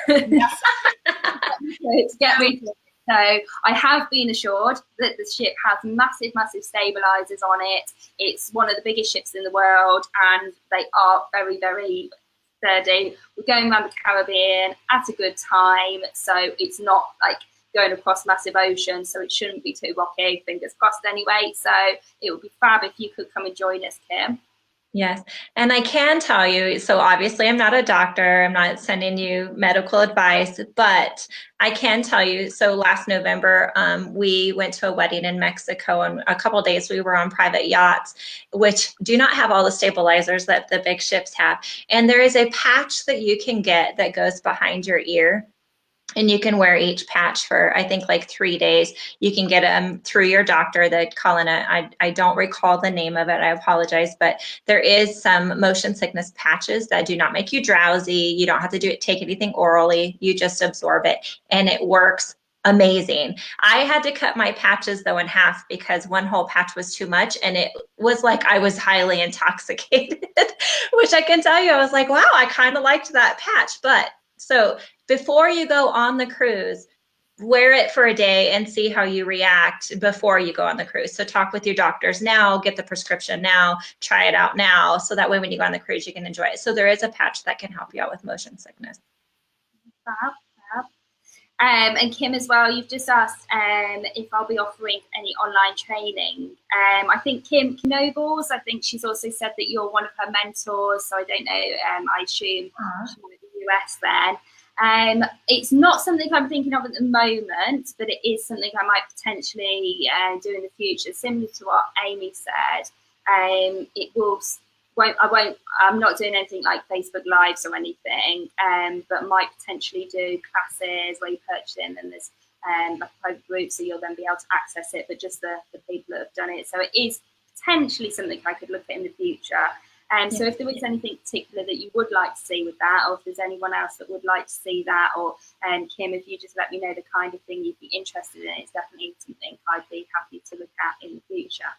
To get me to. So I have been assured that the ship has massive, massive stabilizers on it. It's one of the biggest ships in the world, and they are very, very sturdy. We're going around the Caribbean at a good time, so it's not like going across massive oceans, so it shouldn't be too rocky, fingers crossed anyway. So it would be fab if you could come and join us, Kim. Yes. And I can tell you, so obviously I'm not a doctor, I'm not sending you medical advice, but I can tell you, so last November, we went to a wedding in Mexico, and a couple of days we were on private yachts, which do not have all the stabilizers that the big ships have. And there is a patch that you can get that goes behind your ear. And you can wear each patch for, I think, like 3 days. You can get them through your doctor. They call in I don't recall the name of it. I apologize. But there is some motion sickness patches that do not make you drowsy. You don't have to take anything orally. You just absorb it. And it works amazing. I had to cut my patches, though, in half because one whole patch was too much. And it was like I was highly intoxicated, which I can tell you, I was like, wow, I kind of liked that patch. But so before you go on the cruise, wear it for a day and see how you react before you go on the cruise. So talk with your doctors now, get the prescription now, try it out now, so that way when you go on the cruise, you can enjoy it. So there is a patch that can help you out with motion sickness. Fab, fab. And Kim, as well, you've just asked if I'll be offering any online training. I think Kim Nobles, I think she's also said that you're one of her mentors. So I don't know, I assume she's in the US then. It's not something I'm thinking of at the moment, but it is something I might potentially do in the future. Similar to what Amy said, I'm not doing anything like Facebook Lives or anything, but might potentially do classes where you purchase it and then there's like a private group, so you'll then be able to access it, but just the people that have done it. So it is potentially something I could look at in the future. So if there is anything particular that you would like to see with that, or if there's anyone else that would like to see that, or Kim, if you just let me know the kind of thing you'd be interested in, it's definitely something I'd be happy to look at in the future.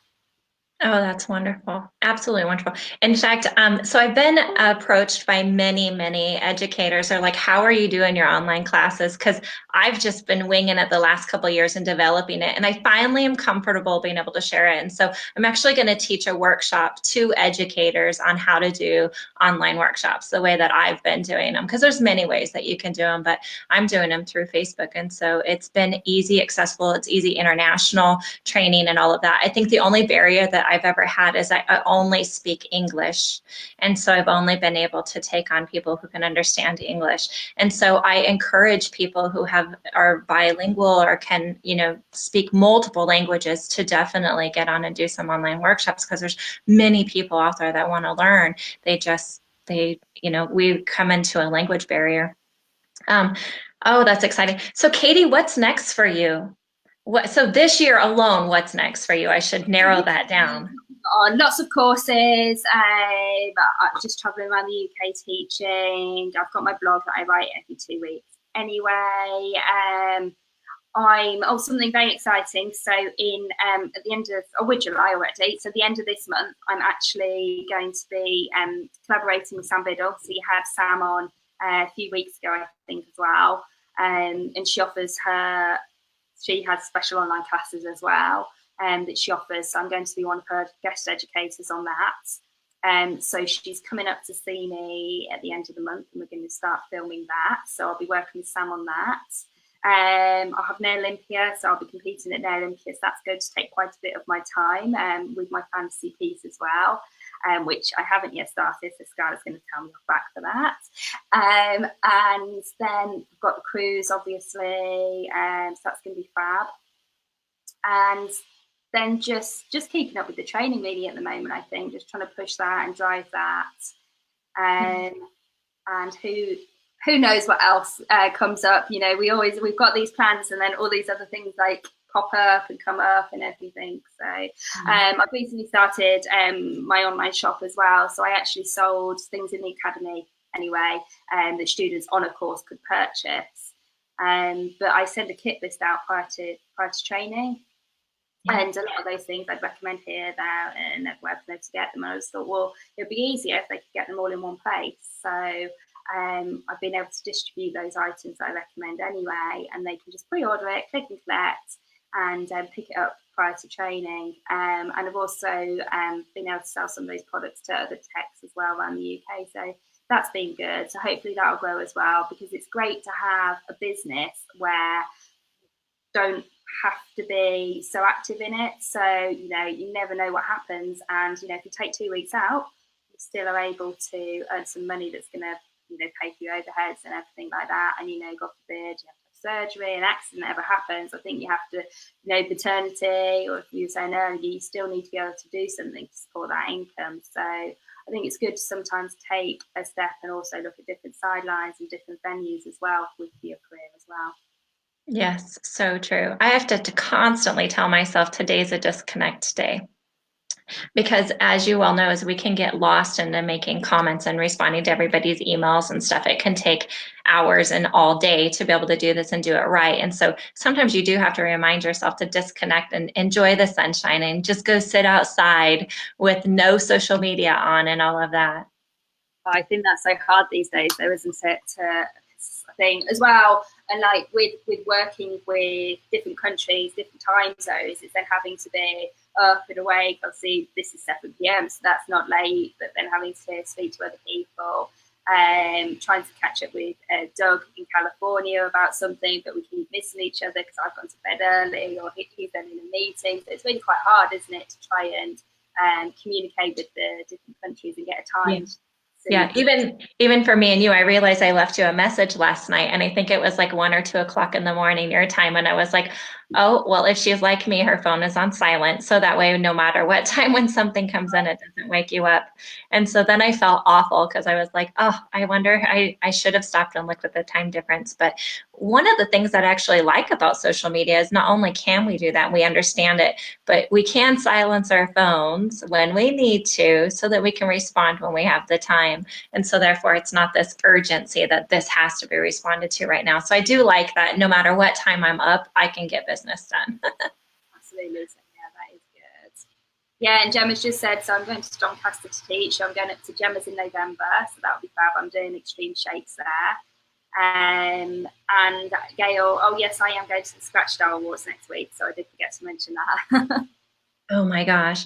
Oh, that's wonderful. Absolutely wonderful. In fact, so I've been approached by many, many educators. They're like, how are you doing your online classes? Because I've just been winging it the last couple of years and developing it. And I finally am comfortable being able to share it. And so I'm actually going to teach a workshop to educators on how to do online workshops the way that I've been doing them. Because there's many ways that you can do them, but I'm doing them through Facebook. And so it's been easy, accessible. It's easy international training and all of that. I think the only barrier that I've ever had is I only speak English. And so I've only been able to take on people who can understand English. And so I encourage people who are bilingual or can, speak multiple languages to definitely get on and do some online workshops, because there's many people out there that want to learn. We come into a language barrier. Oh, that's exciting. So Katie, what's next for you? So this year alone, what's next for you? I should narrow that down. Lots of courses. I'm just traveling around the UK teaching. I've got my blog that I write every 2 weeks anyway. Something very exciting. So at the end of, we're July already. So the end of this month, I'm actually going to be collaborating with Sam Biddle. So you had Sam on a few weeks ago, I think, as well. And she has special online classes as well that she offers. So I'm going to be one of her guest educators on that. So she's coming up to see me at the end of the month, and we're going to start filming that. So I'll be working with Sam on that. I'll have Nail Olympia, so I'll be competing at Nail Olympia. So that's going to take quite a bit of my time with my fantasy piece as well. Which I haven't yet started, so Scarlett's going to tell me off back for that. And then we've got the cruise, obviously, so that's going to be fab. And then just keeping up with the training really at the moment, I think, just trying to push that and drive that. And who knows what else comes up. You know, we've got these plans, and then all these other things like pop up and come up and everything. So I've recently started my online shop as well. So I actually sold things in the academy anyway, that students on a course could purchase. But I send a kit list out prior to training. Yeah. And a lot of those things I'd recommend here, there, and everywhere for them to get them. And I just thought, well, it'd be easier if they could get them all in one place. So I've been able to distribute those items that I recommend anyway, and they can just pre-order it, click and collect, and pick it up prior to training. And I've also been able to sell some of those products to other techs as well around the UK. So that's been good. So hopefully that'll grow as well, because it's great to have a business where you don't have to be so active in it. So, you know, you never know what happens. And, you know, if you take 2 weeks out, you still are able to earn some money that's going to, you know, pay for your overheads and everything like that. And, you know, God forbid, you have to have surgery, an accident ever happens, I think you have to, you know, paternity, or if you say no, you still need to be able to do something to support that income. So I think it's good to sometimes take a step and also look at different sidelines and different venues as well with your career as well. Yes, so true. I have to constantly tell myself today's a disconnect day. Because as you well know, as we can get lost into making comments and responding to everybody's emails and stuff, it can take hours and all day to be able to do this and do it right. And so sometimes you do have to remind yourself to disconnect and enjoy the sunshine and just go sit outside with no social media on and all of that. I think that's so hard these days, though, isn't it? I think as well, and like with working with different countries, different time zones, it's then having to be up and awake. Obviously, this is 7 p.m, so that's not late. But then having to speak to other people, trying to catch up with Doug in California about something, but we keep missing each other because I've gone to bed early or he's then in a meeting. So it's really quite hard, isn't it, to try and communicate with the different countries and get a time. Yeah. Yeah, even for me and you, I realized I left you a message last night, and I think it was like 1 or 2 o'clock in the morning your time, and I was like, oh, well, if she's like me, her phone is on silent, so that way no matter what time when something comes in, it doesn't wake you up. And so then I felt awful because I was like, oh, I wonder, I should have stopped and looked at the time difference. But one of the things that I actually like about social media is not only can we do that, we understand it, but we can silence our phones when we need to so that we can respond when we have the time. And so therefore it's not this urgency that this has to be responded to right now. So I do like that no matter what time I'm up, I can get business done. Absolutely. So yeah, that is good. Yeah, and Gemma's just said, so I'm going to Doncaster to teach. I'm going up to Gemma's in November, so that'll be fab. I'm doing extreme shapes there. And Gail, oh yes, I am going to the Scratch Star Awards next week, so I did forget to mention that. Oh my gosh.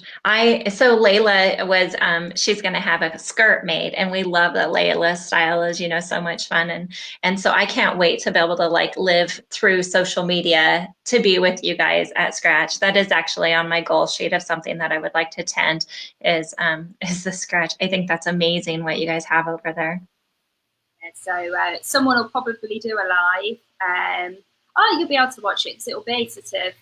So Layla was, she's going to have a skirt made, and we love that Layla's style is, you know, so much fun. And so I can't wait to be able to like live through social media to be with you guys at Scratch. That is actually on my goal sheet of something that I would like to attend is the Scratch. I think that's amazing what you guys have over there. So someone will probably do a live. You'll be able to watch it because it'll be sort of,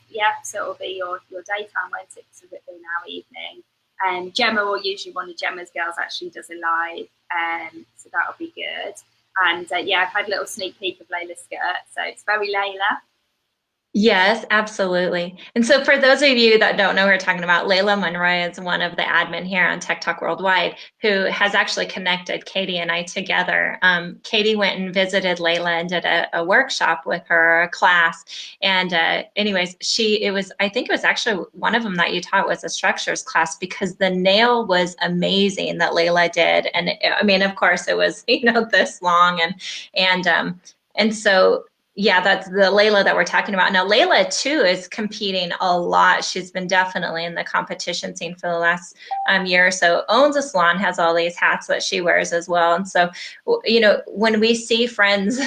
so it'll be your daytime, won't it? So it'll be now evening. And Gemma, or usually one of Gemma's girls, actually does a live, so that'll be good. And I've had a little sneak peek of Layla's skirt, so it's very Layla. Yes, absolutely. And so for those of you that don't know who we're talking about, Layla Monroy is one of the admin here on Tech Talk Worldwide who has actually connected Katie and I together. Katie went and visited Layla and did a workshop with her, a class. And anyways, I think it was actually one of them that you taught was a structures class, because the nail was amazing that Layla did. And I mean, of course it was, you know, this long and so yeah, that's the Layla that we're talking about. Now, Layla, too, is competing a lot. She's been definitely in the competition scene for the last year or so. Owns a salon, has all these hats that she wears as well. And so, you know, when we see friends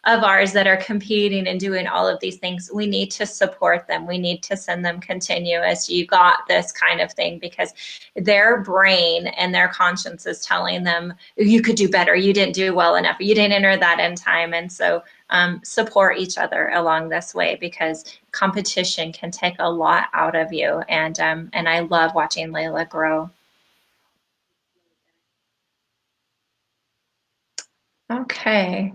of ours that are competing and doing all of these things, we need to support them. We need to send them continuous. You got this kind of thing, because their brain and their conscience is telling them, you could do better. You didn't do well enough. You didn't enter that in time. And so, support each other along this way, because competition can take a lot out of you. And I love watching Layla grow. Okay.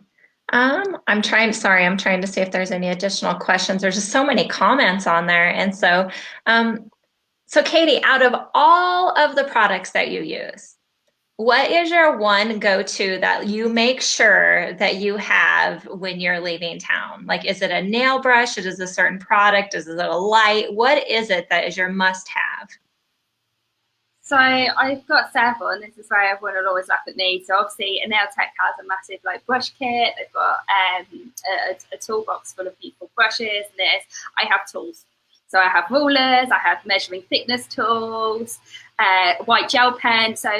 I'm trying to see if there's any additional questions. There's just so many comments on there. And so, so Katie, out of all of the products that you use, what is your one go-to that you make sure that you have when you're leaving town? Like, is it a nail brush? Is it a certain product? Is it a light? What is it that is your must-have? So I've got several, and this is why everyone will always laugh at me. So obviously, a nail tech has a massive like brush kit. They've got a toolbox full of beautiful brushes and this. I have tools. So I have rulers, I have measuring thickness tools, white gel pen. So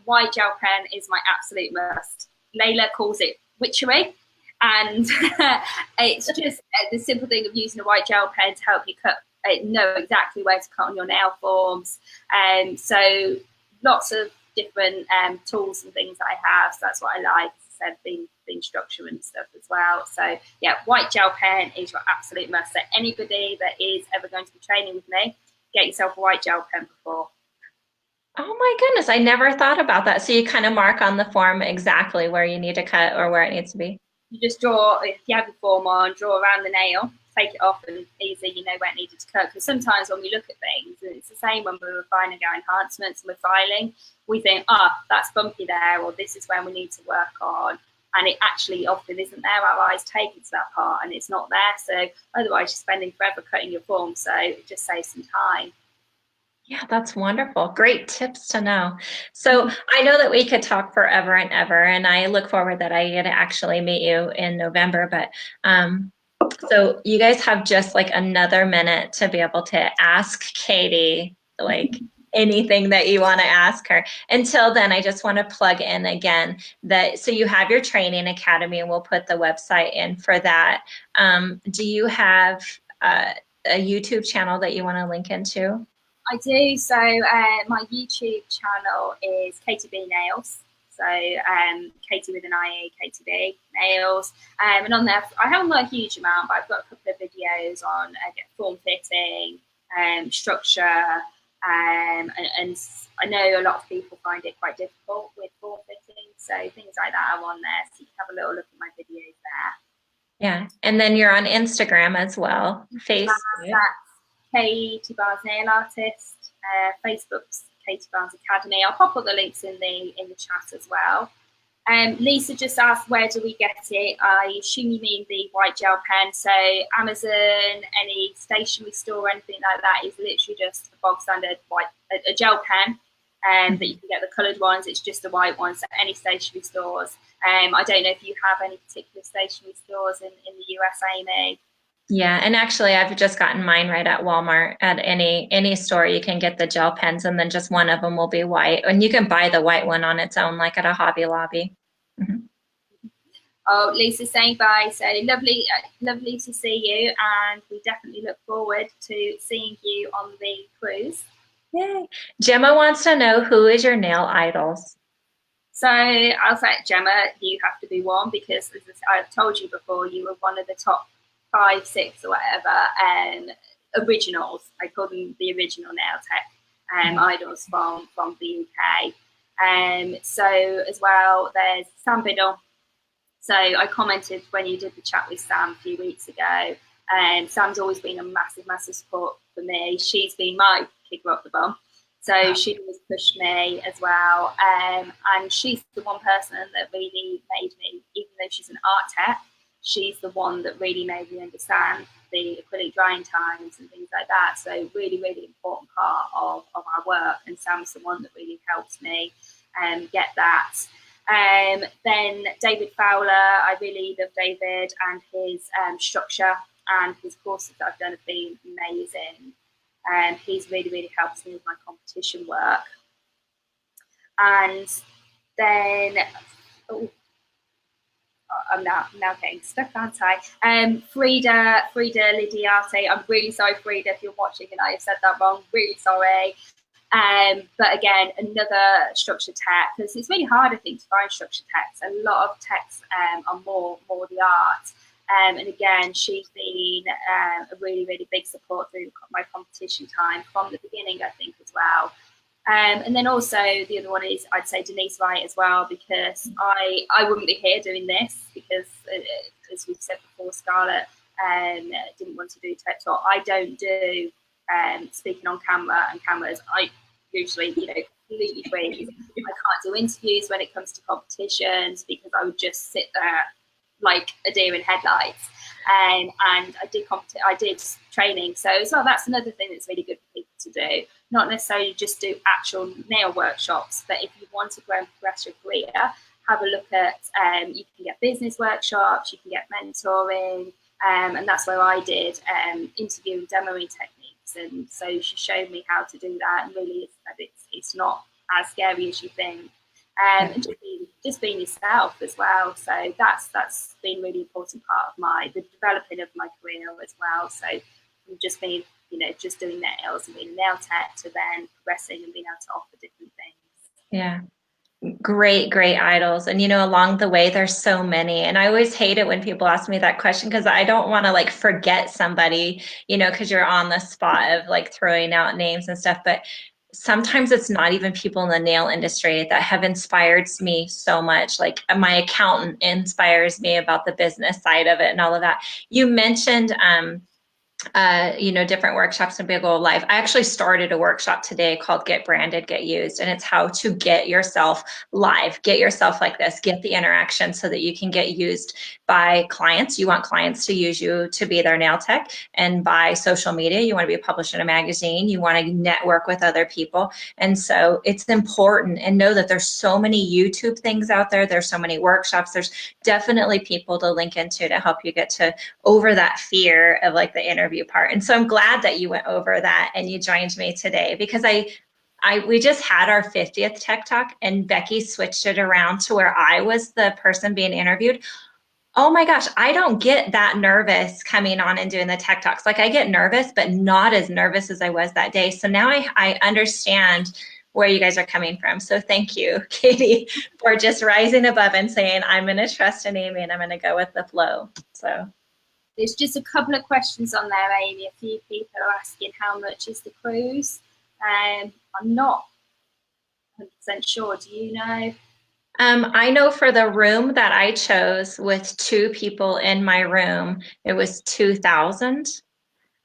white gel pen is my absolute must. Layla calls it witchery. And it's just the simple thing of using a white gel pen to help you know exactly where to cut on your nail forms. So lots of different tools and things that I have. So that's what I like. As I said, being structure and stuff as well. So yeah, white gel pen is your absolute must. So anybody that is ever going to be training with me, get yourself a white gel pen before. Oh my goodness, I never thought about that. So you kind of mark on the form exactly where you need to cut or where it needs to be. You just draw, if you have your form on, draw around the nail, take it off, and easily you know where it needed to cut. Because sometimes when we look at things, and it's the same when we're refining our enhancements and we're filing, we think, that's bumpy there, or this is when we need to work on. And it actually often isn't there. Our eyes take it to that part and it's not there. So otherwise you're spending forever cutting your form. So it just saves some time. Yeah, that's wonderful. Great tips to know. So I know that we could talk forever and ever, and I look forward that I get to actually meet you in November. But so you guys have just like another minute to be able to ask Katie like anything that you want to ask her. Until then, I just want to plug in again that so you have your training academy, and we'll put the website in for that. Do you have a YouTube channel that you want to link into? I do. So my YouTube channel is Katie B Nails. So Katie with an IE, Katie B Nails. And on there, I haven't got a huge amount, but I've got a couple of videos on form fitting, structure, and I know a lot of people find it quite difficult with form fitting. So things like that are on there. So you can have a little look at my videos there. Yeah, and then you're on Instagram as well, Facebook. Katie Barnes Nail Artist. Facebook's Katie Barnes Academy. I'll pop all the links in the chat as well. Lisa just asked, where do we get it? I assume you mean the white gel pen. So Amazon, any stationery store or anything like that is literally just a bog standard a gel pen. That you can get the coloured ones. It's just the white ones. So any stationery stores. I don't know if you have any particular stationery stores in the US, Amy. Yeah, and actually I've just gotten mine right at Walmart. At any store you can get the gel pens, and then just one of them will be white. And you can buy the white one on its own, like at a Hobby Lobby. Mm-hmm. Oh, Lisa's saying bye. So lovely to see you, and we definitely look forward to seeing you on the cruise. Yay. Gemma wants to know, who is your nail idols? So I'll say, Gemma, you have to be one, because as I've told you before, you were one of the top 5, 6 or whatever originals. I call them the original nail tech idols from the UK. So as well, there's Sam Biddle. So I commented when you did the chat with Sam a few weeks ago, and Sam's always been a massive support for me. She's been my kicker up the bum. So she always pushed me as well. And she's the one person that really made me, even though she's an art tech, she's the one that really made me understand the acrylic drying times and things like that. So really, really important part of our work. And Sam's the one that really helps me get that. Then David Fowler, I really love David, and his structure and his courses that I've done have been amazing. He's really, really helped me with my competition work. And then, I'm now getting stuck, aren't I? Frida Lidiate. I'm really sorry, Frida, if you're watching and I have said that wrong. Really sorry. But again, another structure tech, because it's really hard, I think, to find structure techs. A lot of techs are more the art. And again, she's been a really, really big support through my competition time from the beginning, I think, as well. And then also the other one is, I'd say, Denise Wright as well, because I wouldn't be here doing this because, as we've said before, Scarlett didn't want to do tech talk. I don't do speaking on camera and cameras. I usually, completely freeze. I can't do interviews when it comes to competitions because I would just sit there like a deer in headlights. And I did training. So as well, that's another thing that's really good for people to do. Not necessarily just do actual nail workshops, but if you want to grow and progress your career, have a look at, you can get business workshops, you can get mentoring, and that's where I did interview and demoing techniques. And so she showed me how to do that, and really it's not as scary as you think. And just being yourself as well. So that's been a really important part of the developing of my career as well. So from just being, just doing nails and being a nail tech to then progressing and being able to offer different things. Yeah. Great idols. And, along the way, there's so many. And I always hate it when people ask me that question because I don't want to like forget somebody, because you're on the spot of like throwing out names and stuff. But sometimes it's not even people in the nail industry that have inspired me so much. Like my accountant inspires me about the business side of it and all of that. You mentioned, different workshops and Big Old Life. I actually started a workshop today called Get Branded, Get Used, and it's how to get yourself live, get yourself like this, get the interaction so that you can get used by clients. You want clients to use you to be their nail tech, and by social media, you want to be published in a magazine, you want to network with other people. And so it's important, and know that there's so many YouTube things out there. There's so many workshops. There's definitely people to link into to help you get to over that fear of like the interview part. And so I'm glad that you went over that and you joined me today, because we just had our 50th Tech Talk and Becky switched it around to where I was the person being interviewed. Oh my gosh, I don't get that nervous coming on and doing the Tech Talks. Like I get nervous, but not as nervous as I was that day. So now I understand where you guys are coming from. So thank you, Katie, for just rising above and saying, I'm going to trust in Amy and I'm going to go with the flow. So there's just a couple of questions on there, Amy. A few people are asking how much is the cruise. I'm not 100% sure. Do you know? I know for the room that I chose with 2 people in my room, it was $2,000.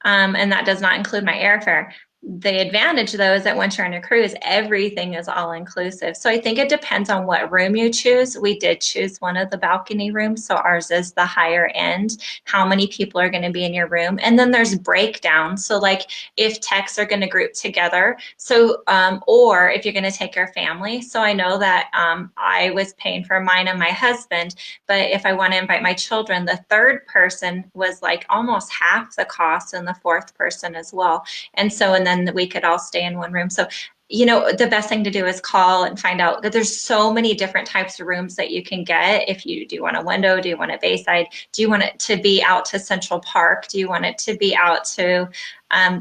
And that does not include my airfare. The advantage though is that once you're on a cruise, everything is all inclusive. So I think it depends on what room you choose. We did choose one of the balcony rooms, so ours is the higher end. How many people are going to be in your room? And then there's breakdowns. So like if techs are going to group together, so or if you're going to take your family. So I know that I was paying for mine and my husband, but if I want to invite my children, the third person was like almost half the cost, and the fourth person as well. And then we could all stay in one room. So, the best thing to do is call and find out that there's so many different types of rooms that you can get. If you do want a window, do you want a bayside? Do you want it to be out to Central Park? Do you want it to be out to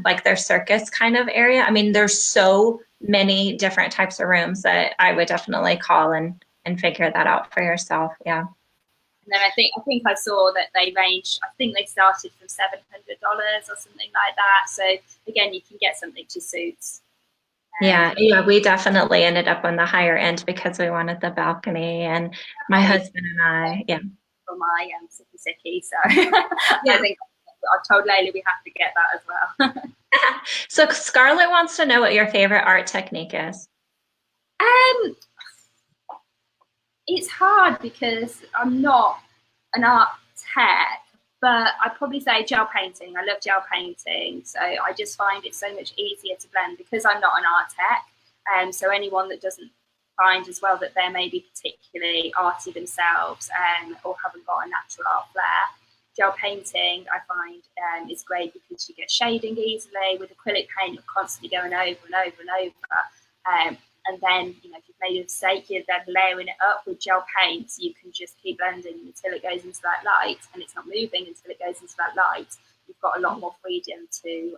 like their circus kind of area? I mean, there's so many different types of rooms that I would definitely call and figure that out for yourself. Yeah. And then I think I saw that they ranged, I think they started from $700 or something like that. So again, you can get something to suit. Yeah, we definitely ended up on the higher end because we wanted the balcony, and my husband and I, For my sicky, so I think I've told Layla we have to get that as well. So Scarlett wants to know what your favorite art technique is. It's hard because I'm not an art tech, but I'd probably say gel painting. I love gel painting, so I just find it so much easier to blend because I'm not an art tech. So anyone that doesn't find as well that they're maybe particularly arty themselves or haven't got a natural art flair, gel painting I find is great because you get shading easily. With acrylic paint, you're constantly going over and over and over. And then, if you've made a mistake, you're then layering it up with gel paint. So you can just keep blending until it goes into that light, and it's not moving until it goes into that light. You've got a lot more freedom to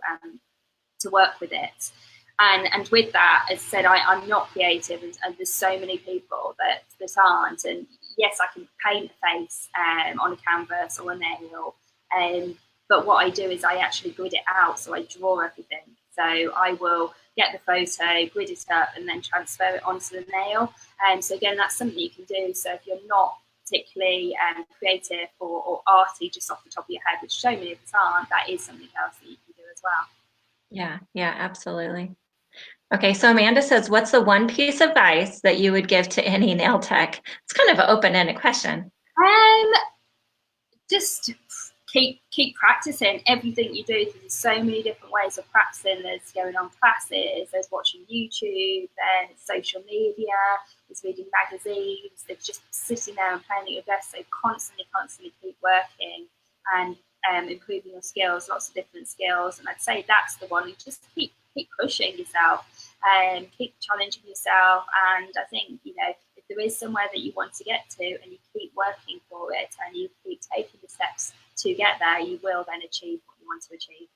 work with it. And with that, as I said, I'm not creative, and there's so many people that aren't. And yes, I can paint a face on a canvas or a nail, but what I do is I actually grid it out, so I draw everything. So I will get the photo, grid it up, and then transfer it onto the nail. So again, that's something you can do. So if you're not particularly creative or arty just off the top of your head, which so many of us aren't, that is something else that you can do as well. Yeah, absolutely. Okay, so Amanda says, what's the one piece of advice that you would give to any nail tech? It's kind of an open-ended question. Just keep practicing everything you do, because there's so many different ways of practicing. There's going on classes, there's watching YouTube, there's social media, there's reading magazines, there's just sitting there and playing at your desk. So constantly keep working and improving your skills, lots of different skills. And I'd say that's the one. You just keep pushing yourself and keep challenging yourself. And I think, you know, if there is somewhere that you want to get to and you keep working for it and you keep taking the steps to get there, you will then achieve what you want to achieve.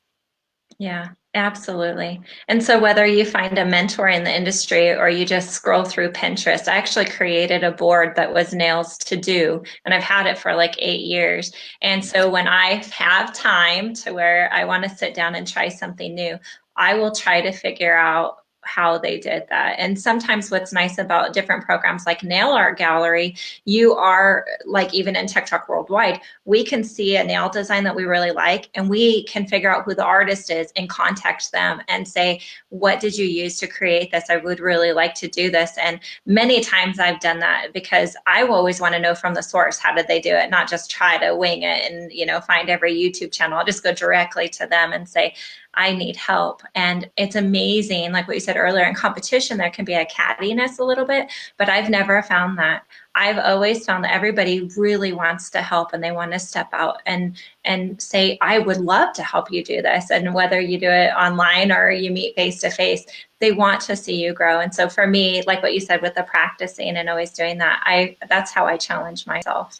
Yeah, absolutely. And so whether you find a mentor in the industry or you just scroll through Pinterest, I actually created a board that was nails to do, and I've had it for like 8 years. And so when I have time to where I want to sit down and try something new, I will try to figure out how they did that. And sometimes what's nice about different programs like Nail Art Gallery, you are like, even in TikTok Worldwide, we can see a nail design that we really like, and we can figure out who the artist is and contact them and say, what did you use to create this? I would really like to do this. And many times I've done that because I always want to know from the source, how did they do it? Not just try to wing it and, you know, find every YouTube channel. I'll just go directly to them and say, I need help. And it's amazing, like what you said earlier, in competition, there can be a cattiness a little bit, but I've never found that. I've always found that everybody really wants to help and they want to step out and say, I would love to help you do this. And whether you do it online or you meet face to face, they want to see you grow. And so for me, like what you said with the practicing and always doing that, that's how I challenge myself.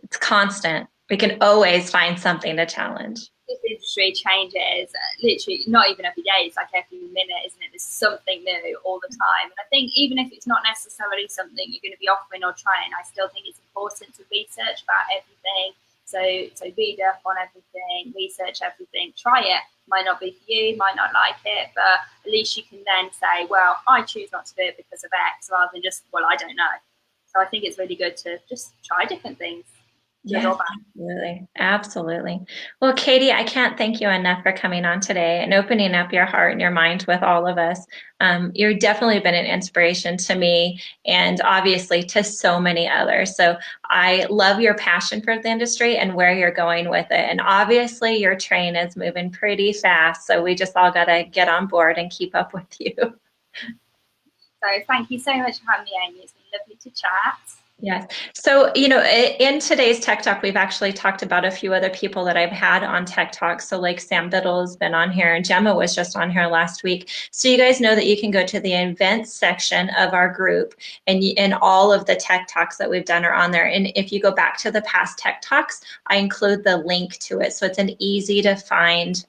It's constant. We can always find something to challenge. This industry changes literally not even every day, it's like every minute, isn't it? There's something new all the time. And I think even if it's not necessarily something you're going to be offering or trying, I still think it's important to research about everything. So read up on everything, research everything, try it. Might not be for you, might not like it, but at least you can then say, well, I choose not to do it because of X, rather than just, well, I don't know. So I think it's really good to just try different things. Yeah, absolutely. Well, Katie, I can't thank you enough for coming on today and opening up your heart and your mind with all of us. You've definitely been an inspiration to me and obviously to so many others. So I love your passion for the industry and where you're going with it. And obviously your train is moving pretty fast. So we just all got to get on board and keep up with you. So thank you so much for having me, Amy. It's been lovely to chat. Yes. So, you know, in today's Tech Talk, we've actually talked about a few other people that I've had on Tech Talk. So like Sam Biddle has been on here and Gemma was just on here last week. So you guys know that you can go to the events section of our group and all of the Tech Talks that we've done are on there. And if you go back to the past Tech Talks, I include the link to it. So it's an easy to find,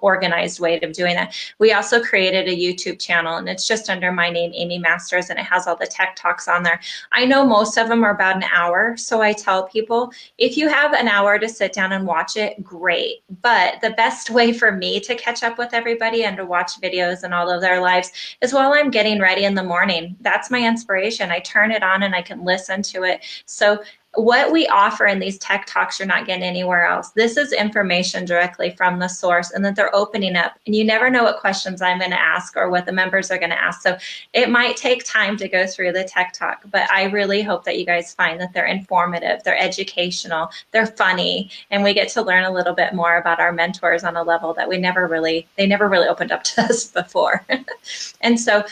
organized way of doing that. We also created a YouTube channel and it's just under my name, Amy Masters, and it has all the Tech Talks on there. I know most of them are about an hour. So I tell people, if you have an hour to sit down and watch it, great. But the best way for me to catch up with everybody and to watch videos and all of their lives is while I'm getting ready in the morning. That's my inspiration. I turn it on and I can listen to it. So what we offer in these Tech Talks, you're not getting anywhere else. This is information directly from the source and that they're opening up. And you never know what questions I'm going to ask or what the members are going to ask. So it might take time to go through the Tech Talk, but I really hope that you guys find that they're informative, they're educational, they're funny, and we get to learn a little bit more about our mentors on a level that they never really opened up to us before. And so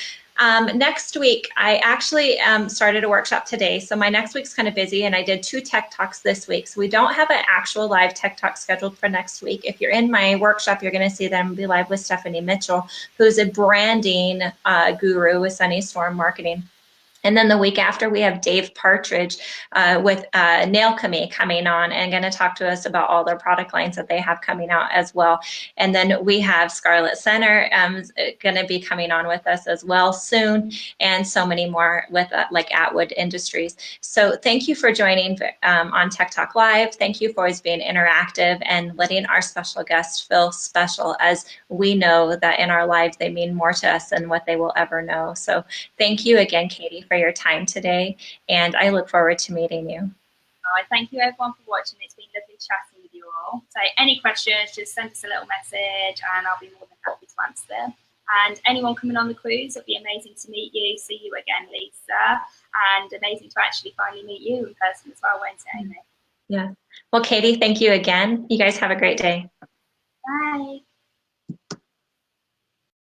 next week, I actually started a workshop today. So my next week's kind of busy and I did 2 Tech Talks this week. So we don't have an actual live Tech Talk scheduled for next week. If you're in my workshop, you're going to see that I'm going to be live with Stephanie Mitchell, who's a branding guru with Sunny Storm Marketing. And then the week after, we have Dave Partridge with Nailchemy coming on and going to talk to us about all their product lines that they have coming out as well. And then we have Scarlett Center going to be coming on with us as well soon, and so many more with like Atwood Industries. So thank you for joining on Tech Talk Live. Thank you for always being interactive and letting our special guests feel special, as we know that in our lives they mean more to us than what they will ever know. So thank you again, Katie, for your time today, and I look forward to meeting you. Thank you everyone for watching. It's been lovely chatting with you all. So any questions, just send us a little message and I'll be more than happy to answer them. And anyone coming on the cruise, it'll be amazing to meet you, see you again, Lisa, and amazing to actually finally meet you in person as well, won't it, Amy? Yeah. Well, Katie, thank you again. You guys have a great day. Bye.